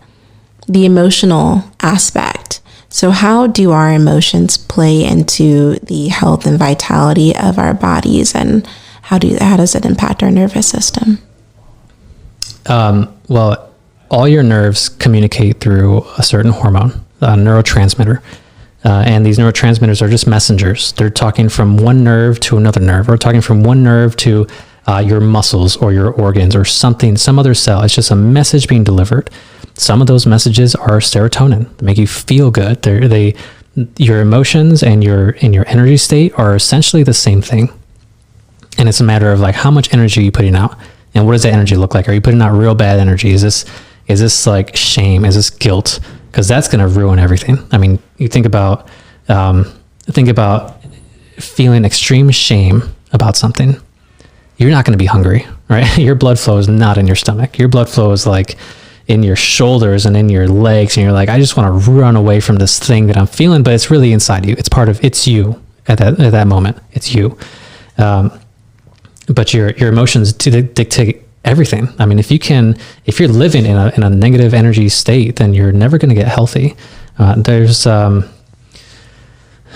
the emotional aspect. So how do our emotions play into the health and vitality of our bodies, and how does it impact our nervous system? Well, all your nerves communicate through a certain hormone, a neurotransmitter. And these neurotransmitters are just messengers. They're talking from one nerve to another nerve, or talking from one nerve to your muscles or your organs or something, some other cell. It's just a message being delivered. Some of those messages are serotonin. They make you feel good. Your emotions and your energy state are essentially the same thing. And it's a matter of like, how much energy are you putting out? And what does that energy look like? Are you putting out real bad energy? Is this like shame? Is this guilt? Because that's going to ruin everything. I mean, you think about feeling extreme shame about something. You're not going to be hungry, right? Your blood flow is not in your stomach. Your blood flow is like in your shoulders and in your legs. And you're like, I just want to run away from this thing that I'm feeling, but it's really inside you. It's you at that moment. It's you. But your emotions dictate everything. I mean, if you're living in a negative energy state, then you're never going to get healthy.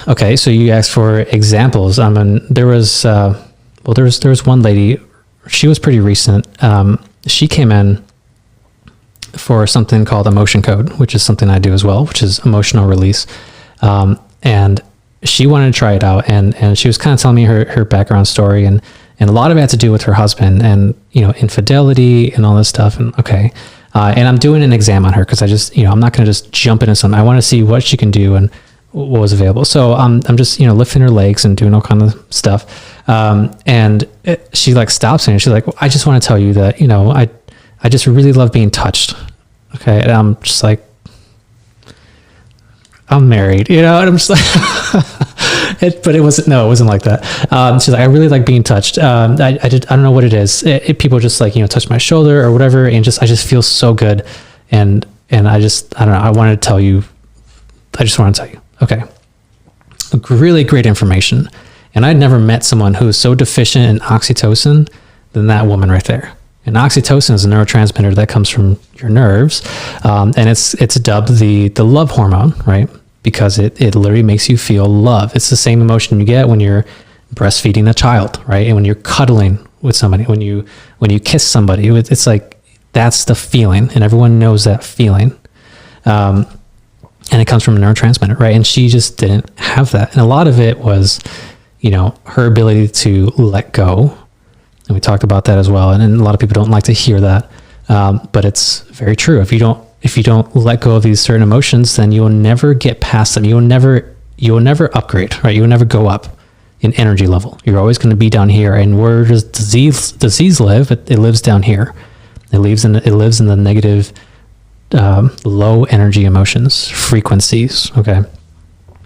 Okay, so you asked for examples. I mean, there was one lady. She was pretty recent. She came in for something called emotion code, which is something I do as well, which is emotional release. And she wanted to try it out, and she was kind of telling me her background story, and a lot of it had to do with her husband and, infidelity and all this stuff. And okay. And I'm doing an exam on her because I just, I'm not going to just jump into something. I want to see what she can do and what was available. So I'm just, lifting her legs and doing all kind of stuff. She like stops me and she's like, well, I just want to tell you that, I just really love being touched. Okay. And I'm just like, I'm married, and I'm just like, but it wasn't like that. She's like, I really like being touched. I don't know what it is. People just like, touch my shoulder or whatever. And I just feel so good. And I don't know. I just want to tell you. Okay. Really great information. And I'd never met someone who is so deficient in oxytocin than that woman right there. And oxytocin is a neurotransmitter that comes from your nerves. And it's dubbed the love hormone, right? Because it literally makes you feel love. It's the same emotion you get when you're breastfeeding a child, right? And when you're cuddling with somebody, when you kiss somebody, it's like, that's the feeling. And everyone knows that feeling. And it comes from a neurotransmitter, right? And she just didn't have that. And a lot of it was, her ability to let go. And we talked about that as well. And a lot of people don't like to hear that. But it's very true. If you don't let go of these certain emotions, then you'll never get past them. You'll never upgrade, right? You'll never go up in energy level. You're always going to be down here. And where does disease live? It lives down here. It lives in the negative, low energy emotions, frequencies. Okay.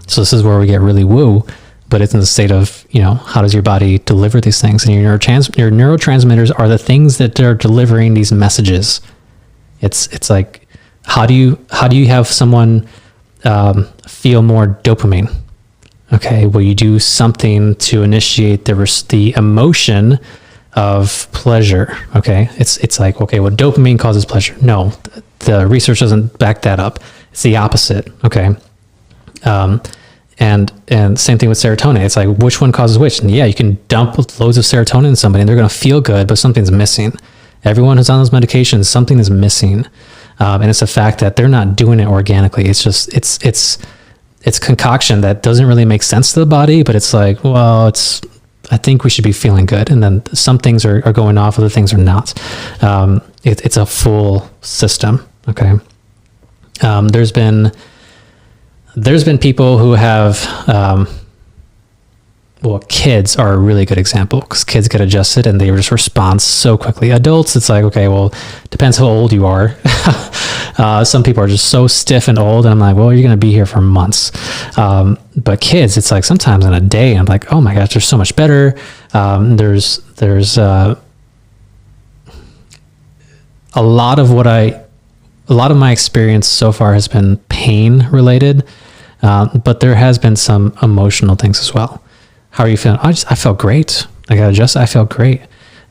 So this is where we get really woo, but it's in the state of, how does your body deliver these things? And your neurotransmitters are the things that are delivering these messages. It's like, how do you have someone feel more dopamine? Okay, well, you do something to initiate the emotion of pleasure. Okay, it's like, okay, well, dopamine causes pleasure. No, the research doesn't back that up. It's the opposite. Okay. And same thing with serotonin. It's like, which one causes which? And yeah, you can dump loads of serotonin in somebody and they're going to feel good, but something's missing. Everyone who's on those medications, something is missing. And it's a fact that they're not doing it organically. It's just, it's concoction that doesn't really make sense to the body, but it's like, well, I think we should be feeling good. And then some things are going off, other things are not. It's a full system. Okay. There's been people who have, kids are a really good example because kids get adjusted and they just respond so quickly. Adults, it's like, okay, well, depends how old you are. Some people are just so stiff and old, and I'm like, well, you're going to be here for months. But kids, it's like sometimes in a day, I'm like, oh my gosh, they're so much better. There's a lot of my experience so far has been pain related, but there has been some emotional things as well. How are you feeling? I felt great. I got adjusted. I felt great.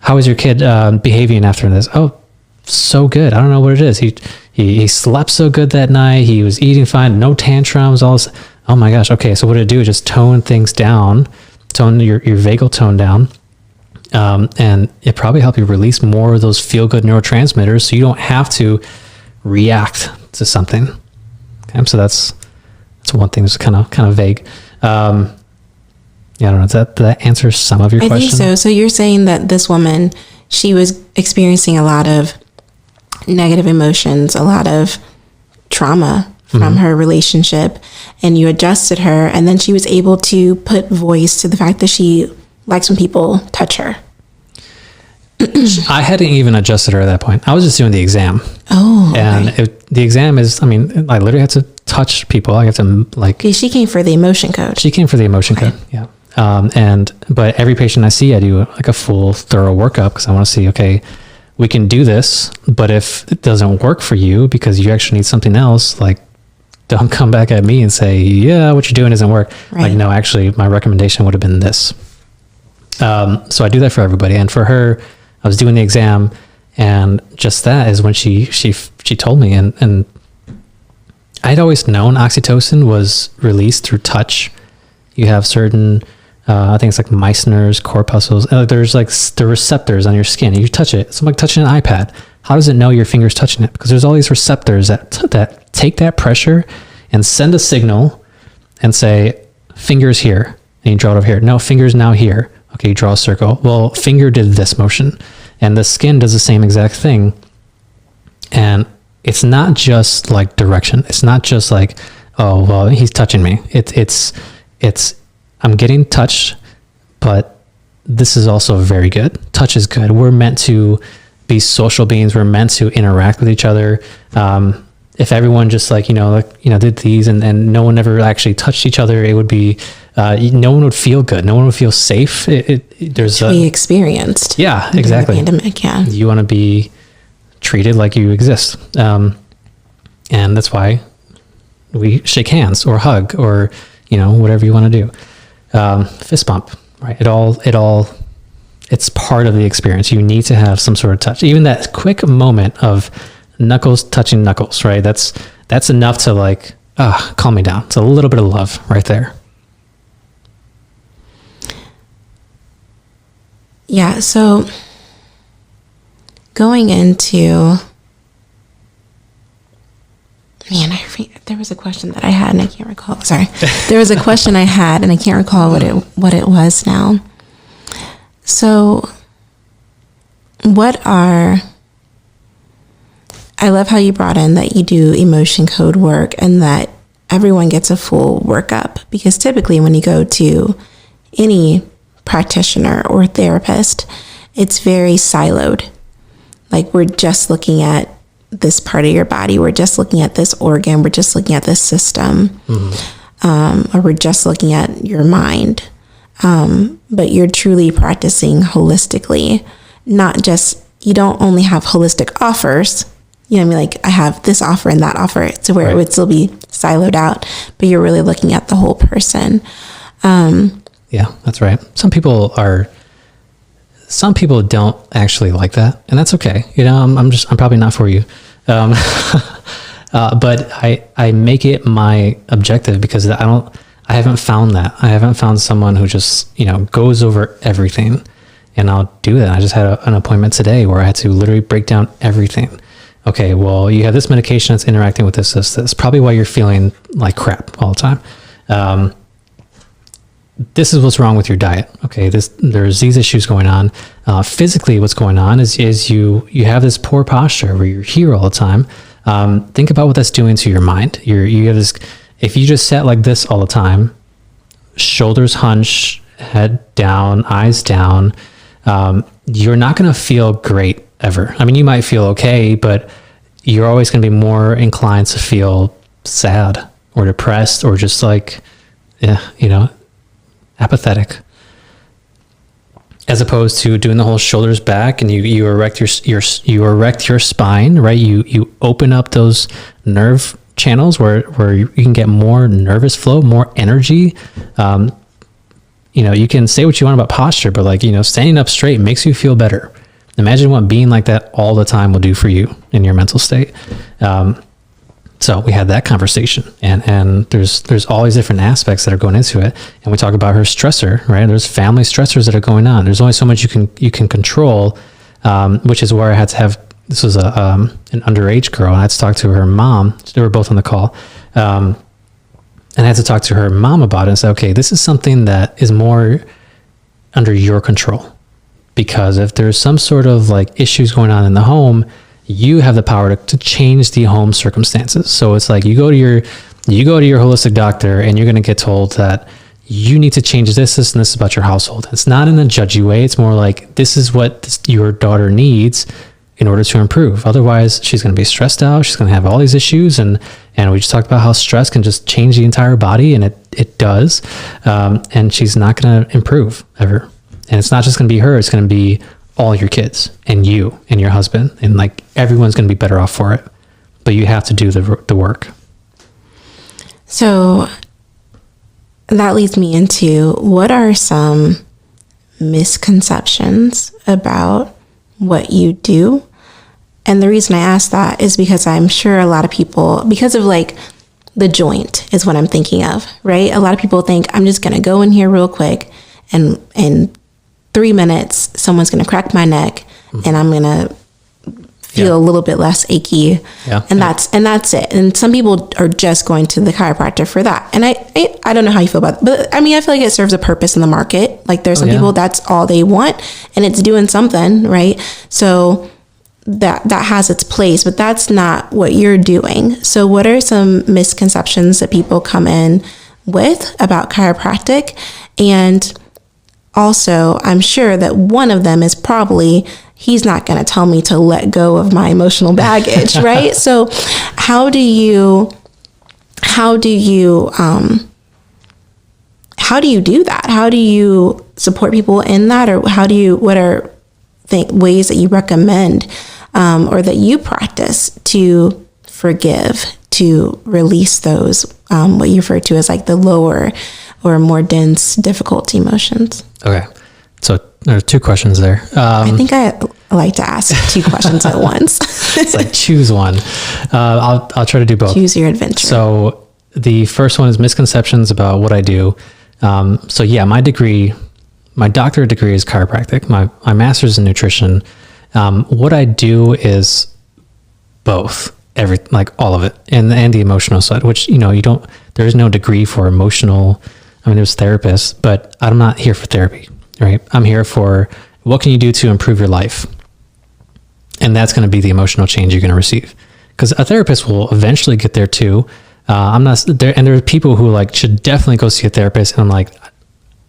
How is your kid behaving after this? Oh, so good. I don't know what it is. He slept so good that night. He was eating fine. No tantrums. All this. Oh my gosh. Okay. So what did it do? Just tone things down, tone your vagal tone down. And it probably helped you release more of those feel good neurotransmitters. So you don't have to react to something. Okay, so that's one thing that's kind of vague. Yeah, I don't know. Does that answer some of your question? I think so. So you're saying that this woman, she was experiencing a lot of negative emotions, a lot of trauma from her relationship, and you adjusted her, and then she was able to put voice to the fact that she likes when people touch her. I hadn't even adjusted her at that point. I was just doing the exam. Oh, and okay. the exam is, I mean, I literally had to touch people. I have to like. Okay, she came for the emotion code. She came for the emotion code. Yeah. But every patient I see, I do like a full thorough workup because I want to see, okay, we can do this, but if it doesn't work for you because you actually need something else, like don't come back at me and say, yeah, what you're doing doesn't work. Right. Like, no, actually my recommendation would have been this. So I do that for everybody. And for her, I was doing the exam, and just that is when she told me, and I'd always known oxytocin was released through touch. You have certain, I think it's like Meissner's corpuscles. There's like the receptors on your skin. You touch it. It's like touching an iPad. How does it know your finger's touching it? Because there's all these receptors that take that pressure and send a signal and say, finger's here. And you draw it over here. No, finger's now here. Okay, you draw a circle. Well, finger did this motion. And the skin does the same exact thing. And it's not just like direction. It's not just like, oh, well, he's touching me. It's I'm getting touched, but this is also very good. Touch is good. We're meant to be social beings. We're meant to interact with each other. If everyone just did these and no one ever actually touched each other, it would be, no one would feel good. No one would feel safe. We experienced. Yeah, exactly. The pandemic, yeah. You want to be treated like you exist. And that's why we shake hands or hug or, whatever you want to do. Fist bump, right? It's part of the experience. You need to have some sort of touch. Even that quick moment of knuckles touching knuckles, right? That's enough to like, calm me down. It's a little bit of love right there. Yeah, so going into, there was a question that I had and I can't recall. Sorry. There was a question I had and I can't recall what it was now. So I love how you brought in that you do emotion code work and that everyone gets a full workup, because typically when you go to any practitioner or therapist, it's very siloed. Like, we're just looking at this part of your body. We're just looking at this organ. We're just looking at this system. Or we're just looking at your mind. But you're truly practicing holistically, not just, you don't only have holistic offers. You know what I mean? Like, I have this offer and that offer, to where it would still be siloed out, but you're really looking at the whole person. Yeah, that's right. Some people don't actually like that, and that's okay. I'm probably not for you. But I make it my objective because I haven't found that. I haven't found someone who just, goes over everything, and I'll do that. I just had an appointment today where I had to literally break down everything. Okay, well, you have this medication that's interacting with this. Probably why you're feeling like crap all the time. This is what's wrong with your diet. Okay, there's these issues going on. Physically, what's going on is you have this poor posture where you're here all the time. Think about what that's doing to your mind. You have this. If you just sat like this all the time, shoulders hunched, head down, eyes down, you're not going to feel great ever. I mean, you might feel okay, but you're always going to be more inclined to feel sad or depressed or just like, apathetic, as opposed to doing the whole shoulders back and you erect your spine, right? You open up those nerve channels where you can get more nervous flow, more energy. You can say what you want about posture, but standing up straight makes you feel better. Imagine what being like that all the time will do for you in your mental state. So we had that conversation, and there's all these different aspects that are going into it. And we talk about her stressor, right? There's family stressors that are going on. There's only so much you can control, which is where I had to have this was an underage girl, and I had to talk to her mom. They were both on the call. And I had to talk to her mom about it and say, okay, this is something that is more under your control, because if there's some sort of like issues going on in the home, you have the power to change the home circumstances. So it's like you go to your holistic doctor and you're going to get told that you need to change this, and this about your household. It's not in a judgy way. It's more like, this is what your daughter needs in order to improve. Otherwise, she's going to be stressed out. She's going to have all these issues. And we just talked about how stress can just change the entire body, and it does. And she's not going to improve ever. And it's not just going to be her. It's going to be all your kids and you and your husband, and like everyone's going to be better off for it. But you have to do the work. So that leads me into, what are some misconceptions about what you do? And the reason I ask that is because I'm sure a lot of people, because of like the joint is what I'm thinking of, right? A lot of people think, I'm just going to go in here real quick, and in 3 minutes, someone's going to crack my neck, and I'm going to feel a little bit less achy. Yeah. And that's it. And some people are just going to the chiropractor for that. And I don't know how you feel about it, but I mean, I feel like it serves a purpose in the market. Like there's some people, that's all they want, and it's doing something, right? So that has its place, but that's not what you're doing. So what are some misconceptions that people come in with about chiropractic? And also, I'm sure that one of them is probably, he's not going to tell me to let go of my emotional baggage, right? So how do you do that? How do you support people in that? Or what are ways that you recommend, or that you practice to forgive, to release those, what you refer to as like the lower or more dense, difficult emotions? Okay. So there are 2 questions there. I think I like to ask 2 questions at once. It's like, choose one. I'll try to do both. Choose your adventure. So the first one is misconceptions about what I do. So yeah, my doctorate degree is chiropractic. My master's in nutrition. What I do is both, all of it, and the emotional side, which, there is no degree for emotional. I mean, there's therapists, but I'm not here for therapy, right? I'm here for, what can you do to improve your life? And that's going to be the emotional change you're going to receive, because a therapist will eventually get there too. I'm not there. And there are people who should definitely go see a therapist. And I'm like,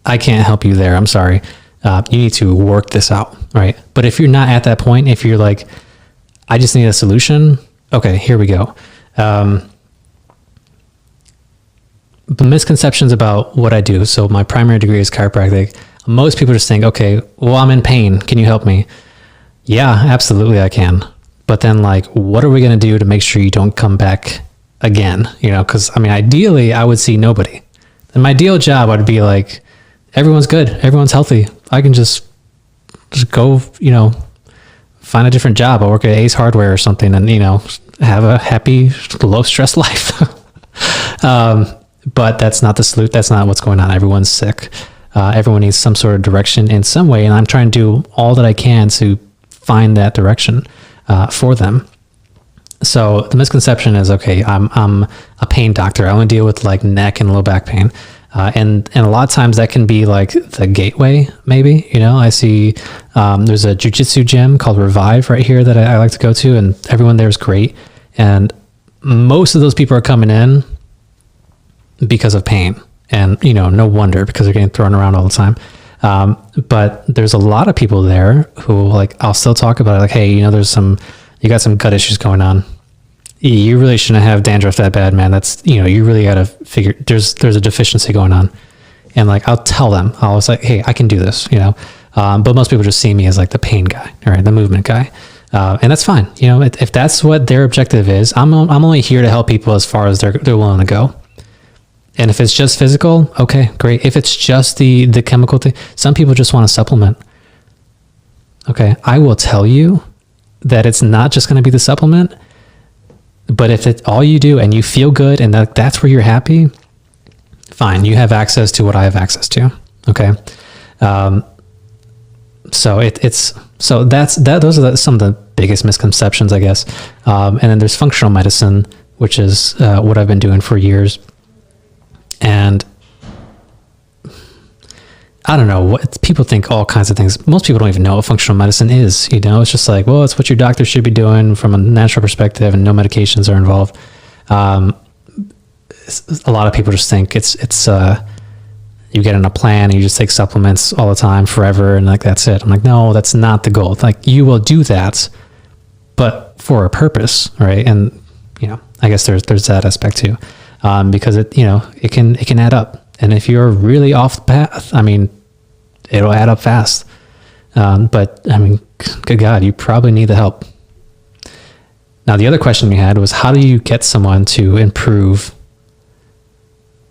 I can't help you there. I'm sorry. You need to work this out. Right. But if you're not at that point, if you're like, I just need a solution. Okay, here we go. But misconceptions about what I do. So my primary degree is chiropractic. Most people just think, okay, well, I'm in pain. Can you help me? Yeah, absolutely I can. But then what are we going to do to make sure you don't come back again? Because I mean, ideally I would see nobody. And my ideal job would be everyone's good. Everyone's healthy. I can just go, find a different job. I'll work at Ace Hardware or something and, have a happy, low stress life. But that's not the solution. That's not what's going on. Everyone's sick. Everyone needs some sort of direction in some way. And I'm trying to do all that I can to find that direction for them. So the misconception is, okay, I'm a pain doctor. I only deal with neck and low back pain. And a lot of times that can be the gateway, maybe. I see there's a jiu-jitsu gym called Revive right here that I like to go to, and everyone there is great. And most of those people are coming in because of pain, and no wonder, because they're getting thrown around all the time. But there's a lot of people there who I'll still talk about it, hey, you got some gut issues going on. You really shouldn't have dandruff that bad, man. That's, you really got to figure, there's a deficiency going on. And I'll tell them, I was hey, I can do this, but most people just see me as the pain guy, all right, the movement guy. And that's fine. If that's what their objective is, I'm only here to help people as far as they're willing to go. And if it's just physical, okay, great. If it's just the chemical thing, some people just want to supplement. Okay. I will tell you that it's not just going to be the supplement, but if it's all you do and you feel good and that's where you're happy, fine. You have access to what I have access to. Okay. Those are some of the biggest misconceptions, I guess. And then there's functional medicine, which is what I've been doing for years. And I don't know what people think, all kinds of things. Most people don't even know what functional medicine is. It's just like, well, it's what your doctor should be doing from a natural perspective, and no medications are involved. A lot of people just think it's you get on a plan and you just take supplements all the time forever, and like that's it. I'm like, no, that's not the goal. Like, you will do that, but for a purpose, right? And I guess there's that aspect too, because it can add up. And if you're really off the path, it'll add up fast. But good God, you probably need the help. Now, the other question we had was, how do you get someone to improve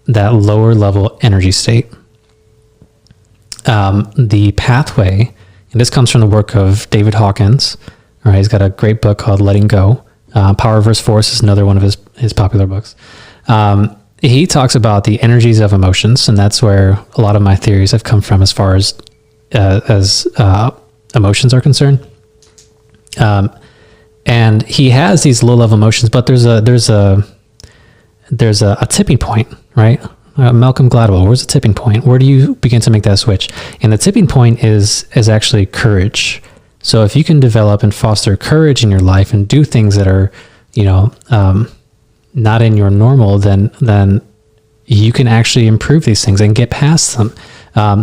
that lower level energy state? The pathway, and this comes from the work of David Hawkins. All right, he's got a great book called Letting Go. Power versus Force is another one of his popular books. He talks about the energies of emotions, and that's where a lot of my theories have come from as far as emotions are concerned. And he has these low-level emotions, but there's a tipping point, right? Malcolm Gladwell, where's the tipping point? Where do you begin to make that switch? And the tipping point is actually courage. So if you can develop and foster courage in your life and do things that are, not in your normal, then you can actually improve these things and get past them.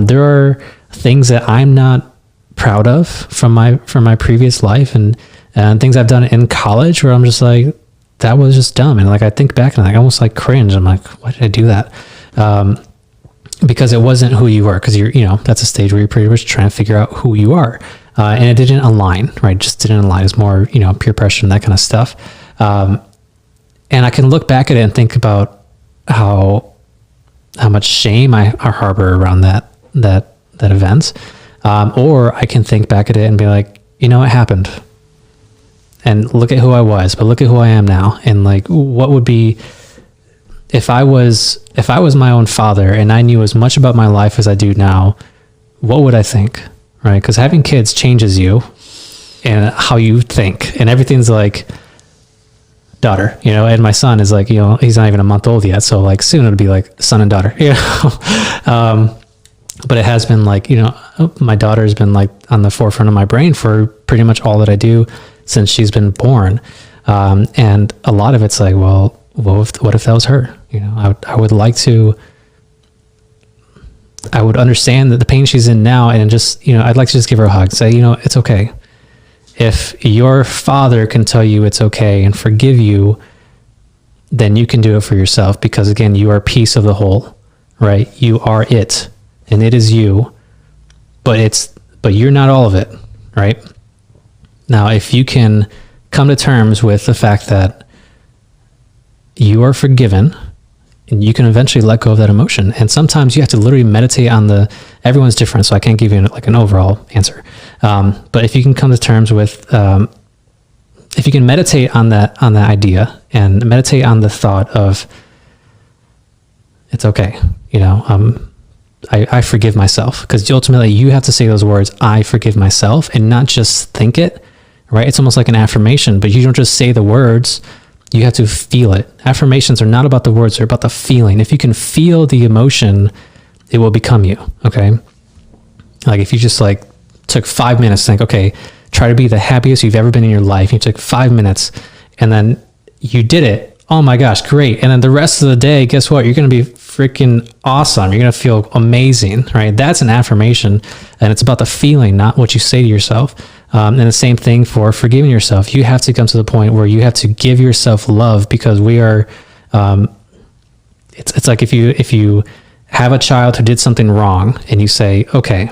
There are things that I'm not proud of from my previous life, and things I've done in college where I'm just like, that was just dumb. And like, I think back and I almost like cringe. I'm like, why did I do that? Because it wasn't who you were. Cause that's a stage where you're pretty much trying to figure out who you are. And it didn't align, right? Just didn't align. It's more, peer pressure and that kind of stuff. And I can look back at it and think about how much shame I harbor around that event. Or I can think back at it and be like, it happened. And look at who I was, but look at who I am now. And like, what would be, if I was my own father and I knew as much about my life as I do now, what would I think? Right? Because having kids changes you and how you think, and everything's like, daughter, and my son is like, he's not even a month old yet. So like soon it'll be like son and daughter, but it has been like, my daughter's been like on the forefront of my brain for pretty much all that I do since she's been born. And a lot of it's like, well, what if that was her? I would understand that the pain she's in now, and just, I'd like to just give her a hug, say, it's okay. If your father can tell you it's okay and forgive you, then you can do it for yourself, because again, you are a piece of the whole, right? You are it, and it is you, but you're not all of it, right? Now, if you can come to terms with the fact that you are forgiven, and you can eventually let go of that emotion. And sometimes you have to literally meditate on everyone's different, so I can't give you like an overall answer. But if you can come to terms with, if you can meditate on that idea and meditate on the thought of, it's okay, I forgive myself, because ultimately you have to say those words, I forgive myself, and not just think it, right? It's almost like an affirmation, but you don't just say the words. You have to feel it. Affirmations are not about the words, they're about the feeling. If you can feel the emotion, it will become you, okay? Like if you just like took 5 minutes to think, okay, try to be the happiest you've ever been in your life. You took 5 minutes and then you did it. Oh my gosh, great. And then the rest of the day, guess what? You're going to be freaking awesome. You're going to feel amazing, right? That's an affirmation, and it's about the feeling, not what you say to yourself. And the same thing for forgiving yourself. You have to come to the point where you have to give yourself love, because we are, it's like if you have a child who did something wrong and you say, okay,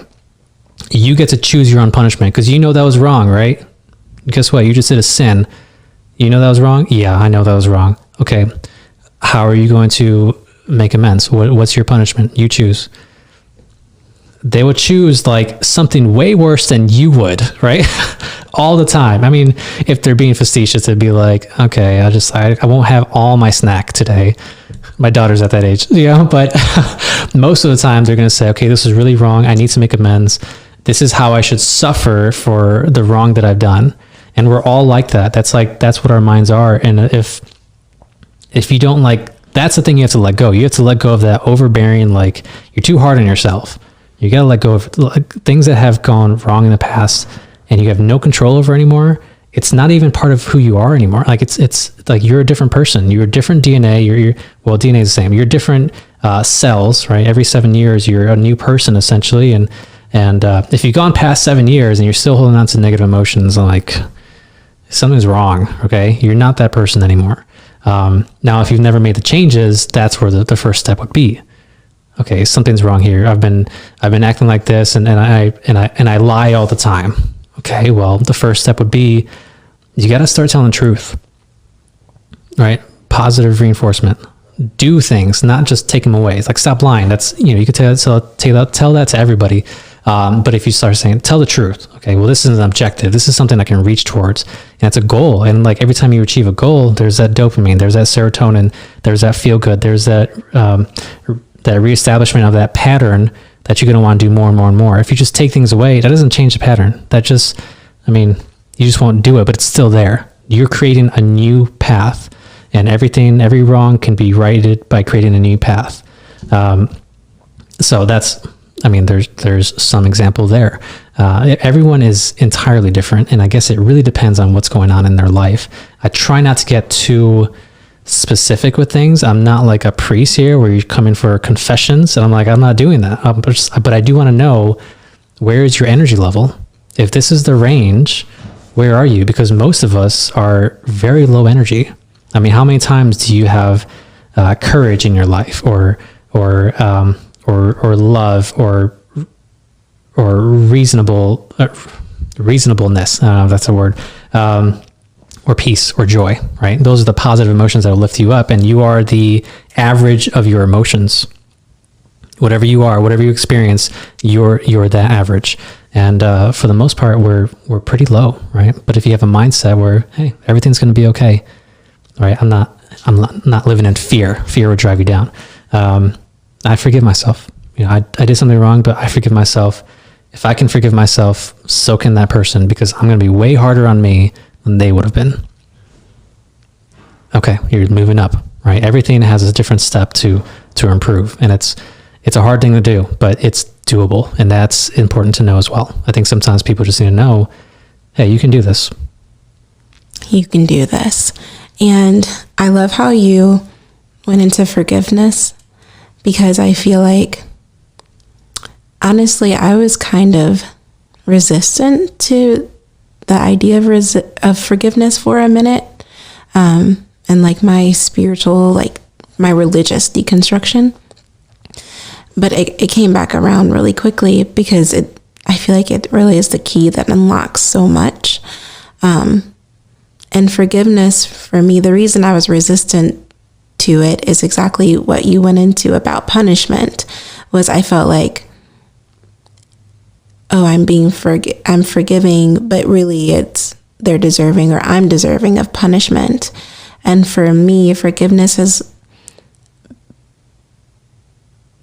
you get to choose your own punishment, because that was wrong, right? Guess what? You just did a sin. You know that was wrong? Yeah, I know that was wrong. Okay. How are you going to make amends? What's your punishment? You choose. They would choose like something way worse than you would, right? All the time. I mean, if they're being facetious, it'd be like, okay, I won't have all my snack today. My daughter's at that age, but most of the time they're going to say, okay, this is really wrong. I need to make amends. this is how I should suffer for the wrong that I've done. And we're all like that. That's what our minds are. And if you don't that's the thing you have to let go. You have to let go of that overbearing, you're too hard on yourself. You got to let go of things that have gone wrong in the past and you have no control over anymore. It's not even part of who you are anymore. It's like you're a different person. You're a different DNA. DNA is the same. You're different cells, right? Every 7 years, you're a new person essentially. And if you've gone past 7 years and you're still holding on to negative emotions, something's wrong. Okay, you're not that person anymore. Now, if you've never made the changes, that's where the first step would be. Okay, something's wrong here. I've been acting like this, and I lie all the time. Okay, well, the first step would be you got to start telling the truth, right? Positive reinforcement. Do things, not just take them away. It's like stop lying. That's you could tell that to everybody. But if you start saying tell the truth, okay, well, this is an objective. This is something I can reach towards, and it's a goal. And every time you achieve a goal, there's that dopamine, there's that serotonin, there's that feel good, there's that reestablishment of that pattern that you're going to want to do more and more and more. If you just take things away, that doesn't change the pattern. You just won't do it, but it's still there. You're creating a new path, and every wrong can be righted by creating a new path. So there's some example there. Everyone is entirely different, and I guess it really depends on what's going on in their life. I try not to get too specific with things. I'm not like a priest here where you come in for confessions, and I'm not doing that. But I do want to know, where is your energy level? If this is the range, where are you? Because most of us are very low energy. How many times do you have courage in your life, or love, or reasonableness? I don't know if that's a word. Or peace or joy, right? Those are the positive emotions that will lift you up, and you are the average of your emotions. Whatever you are, whatever you experience, you're that average. And for the most part, we're pretty low, right? But if you have a mindset where, hey, everything's going to be okay, right? I'm not living in fear. Fear would drive you down. I forgive myself. I did something wrong, but I forgive myself. If I can forgive myself, so can that person, because I'm going to be way harder on me than they would have been. Okay, you're moving up, right? Everything has a different step to improve, and it's a hard thing to do, but it's doable, and that's important to know as well. I think sometimes people just need to know, hey, you can do this. You can do this. And I love how you went into forgiveness, because I feel like, honestly, I was kind of resistant to the idea of forgiveness for a minute. And my spiritual, my religious deconstruction. But it came back around really quickly, because I feel like it really is the key that unlocks so much. And forgiveness, for me, the reason I was resistant to it is exactly what you went into about punishment. Was I felt like, oh, I'm forgiving, but really they're deserving, or I'm deserving of punishment. And for me, forgiveness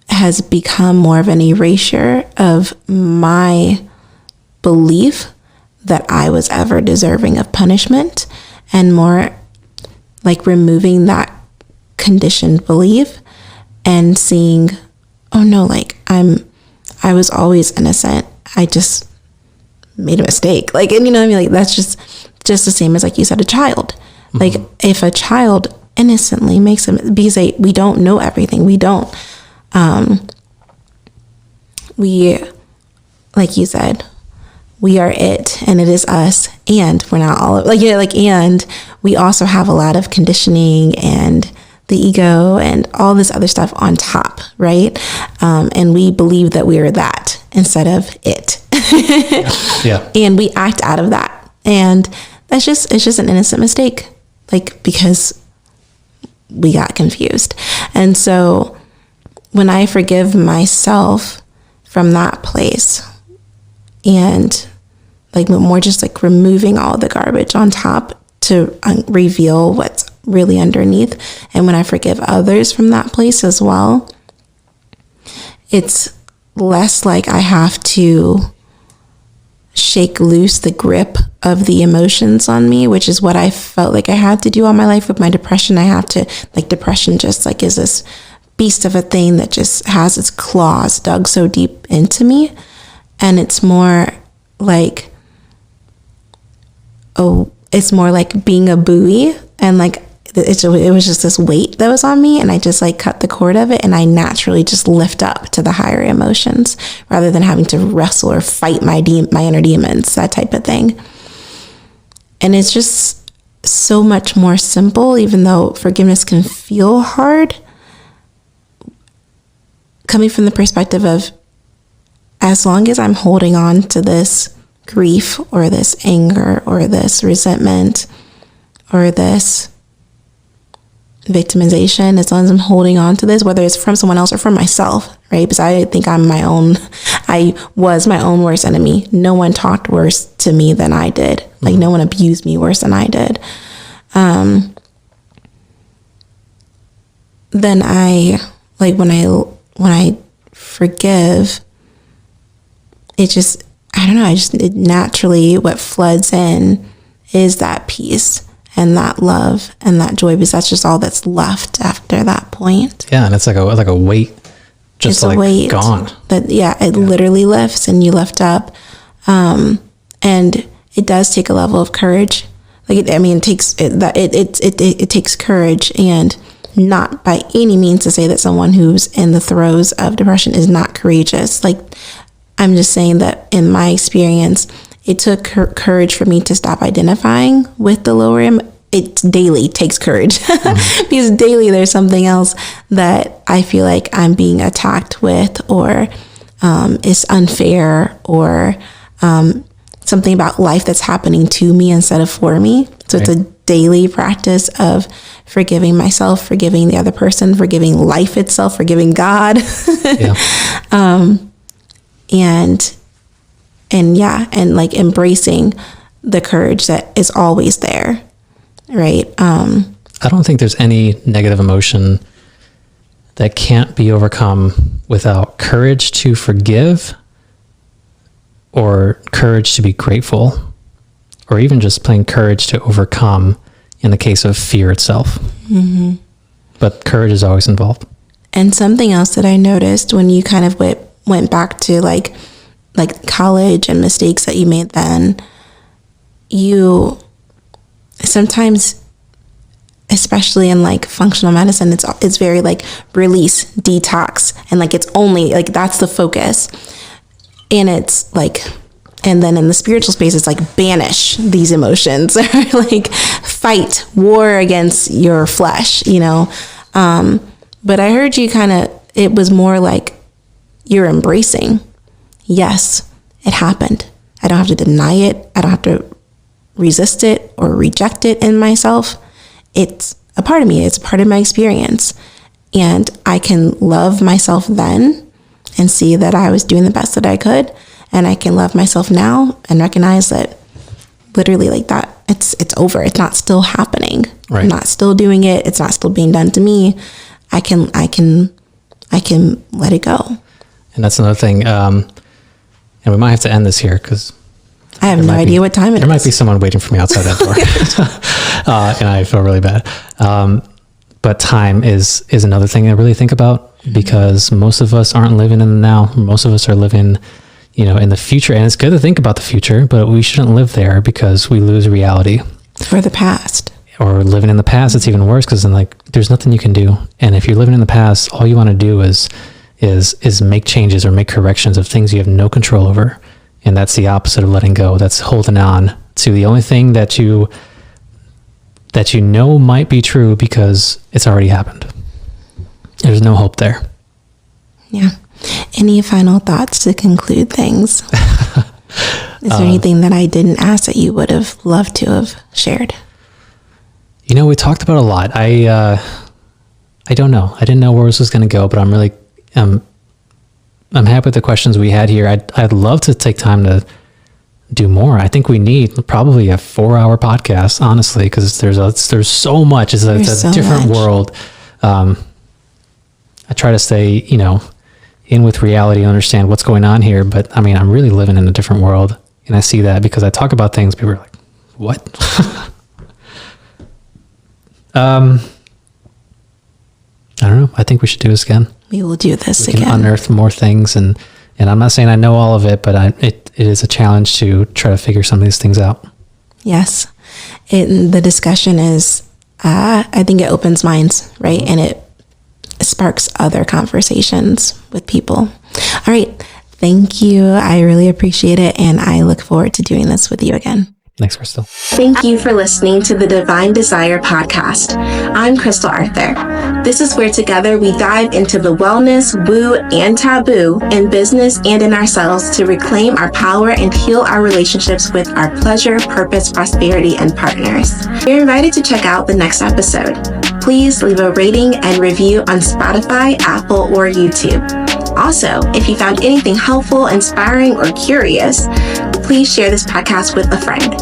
has become more of an erasure of my belief that I was ever deserving of punishment, and more like removing that conditioned belief and seeing, oh no, I was always innocent. I just made a mistake. That's just the same as, you said, a child. Mm-hmm. If a child innocently makes because we don't know everything. We don't. We, like you said, we are it, and it is us, and we're not all and we also have a lot of conditioning and the ego and all this other stuff on top, right? And we believe that we are that instead of it. Yeah. And we act out of that. And it's just an innocent mistake, because we got confused. And so when I forgive myself from that place, and more just removing all the garbage on top to reveal what's really underneath. And when I forgive others from that place as well, it's less like I have to shake loose the grip of the emotions on me, which is what I felt like I had to do all my life with my depression. I have to, like, depression just like is this beast of a thing that just has its claws dug so deep into me. And it's more like, it's more like being a buoy, and like it was just this weight that was on me, and I just like cut the cord of it, and I naturally just lift up to the higher emotions rather than having to wrestle or fight my inner demons, that type of thing. And it's just so much more simple, even though forgiveness can feel hard, coming from the perspective of, as long as I'm holding on to this grief or this anger or this resentment or this victimization, as long as I'm holding on to this, whether it's from someone else or from myself, right? Because I think I was my own worst enemy. No one talked worse to me than I did. Like, no one abused me worse than I did. Then I, like, when I forgive, it just, I don't know, it naturally, what floods in is that peace and that love and that joy, because that's just all that's left after that point. Yeah, and it's like a weight, just it's like a weight gone. That it literally lifts, and you lift up, and it does take a level of courage. Like, it takes courage, and not by any means to say that someone who's in the throes of depression is not courageous. Like, I'm just saying that in my experience, it took courage for me to stop identifying with the lower it daily takes courage because daily there's something else that I feel like I'm being attacked with, or is unfair, or something about life that's happening to me instead of for me. So It's a daily practice of forgiving myself, forgiving the other person, forgiving life itself, forgiving God. And like embracing the courage that is always there, right? I don't think there's any negative emotion that can't be overcome without courage to forgive, or courage to be grateful, or even just plain courage to overcome in the case of fear itself. Mm-hmm. But courage is always involved. And something else that I noticed when you kind of went back to like college and mistakes that you made then, you sometimes, especially in like functional medicine, it's very like release, detox, and like it's only like that's the focus. And it's like, and then in the spiritual space, it's like banish these emotions, or like fight war against your flesh, you know? But I heard you it was more like you're embracing. Yes, it happened. I don't have to deny it. I don't have to resist it or reject it in myself. It's a part of me. It's a part of my experience. And I can love myself then and see that I was doing the best that I could. And I can love myself now and recognize that literally like that, it's over. It's not still happening. Right. I'm not still doing it. It's not still being done to me. I can let it go. And that's another thing. And we might have to end this here because I have no idea what time it is. There might be someone waiting for me outside that door. And I feel really bad. But time is another thing I really think about, because most of us aren't living in the now. Most of us are living, in the future. And it's good to think about the future, but we shouldn't live there because we lose reality. Or the past. Or living in the past, it's even worse, because then there's nothing you can do. And if you're living in the past, all you want to do is make changes or make corrections of things you have no control over. And that's the opposite of letting go. That's holding on to the only thing that you know might be true because it's already happened. There's no hope there. Yeah. Any final thoughts to conclude things? Is there anything that I didn't ask that you would have loved to have shared? We talked about a lot. I don't know. I didn't know where this was going to go, but I'm really I'm happy with the questions we had here. I'd love to take time to do more. I think we need probably a 4-hour podcast, honestly, because there's so much. It's a different world. I try to stay, in with reality and understand what's going on here. But I mean, I'm really living in a different world And I see that because I talk about things, people are like, what? I don't know. I think we should do this again. We will do this We again. can unearth more things. And I'm not saying I know all of it, but it is a challenge to try to figure some of these things out. Yes. The discussion is, I think it opens minds, right? And it sparks other conversations with people. All right. Thank you. I really appreciate it. And I look forward to doing this with you again. Thanks, Krystal. Thank you for listening to the Divine Desire podcast. I'm Krystal Arthur. This is where together we dive into the wellness, woo, and taboo in business and in ourselves to reclaim our power and heal our relationships with our pleasure, purpose, prosperity, and partners. You're invited to check out the next episode. Please leave a rating and review on Spotify, Apple, or YouTube. Also, if you found anything helpful, inspiring, or curious, please share this podcast with a friend.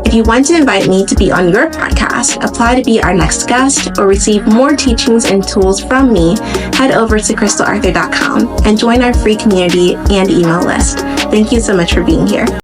If you want to invite me to be on your podcast, apply to be our next guest, or receive more teachings and tools from me, head over to krystalarthur.com and join our free community and email list. Thank you so much for being here.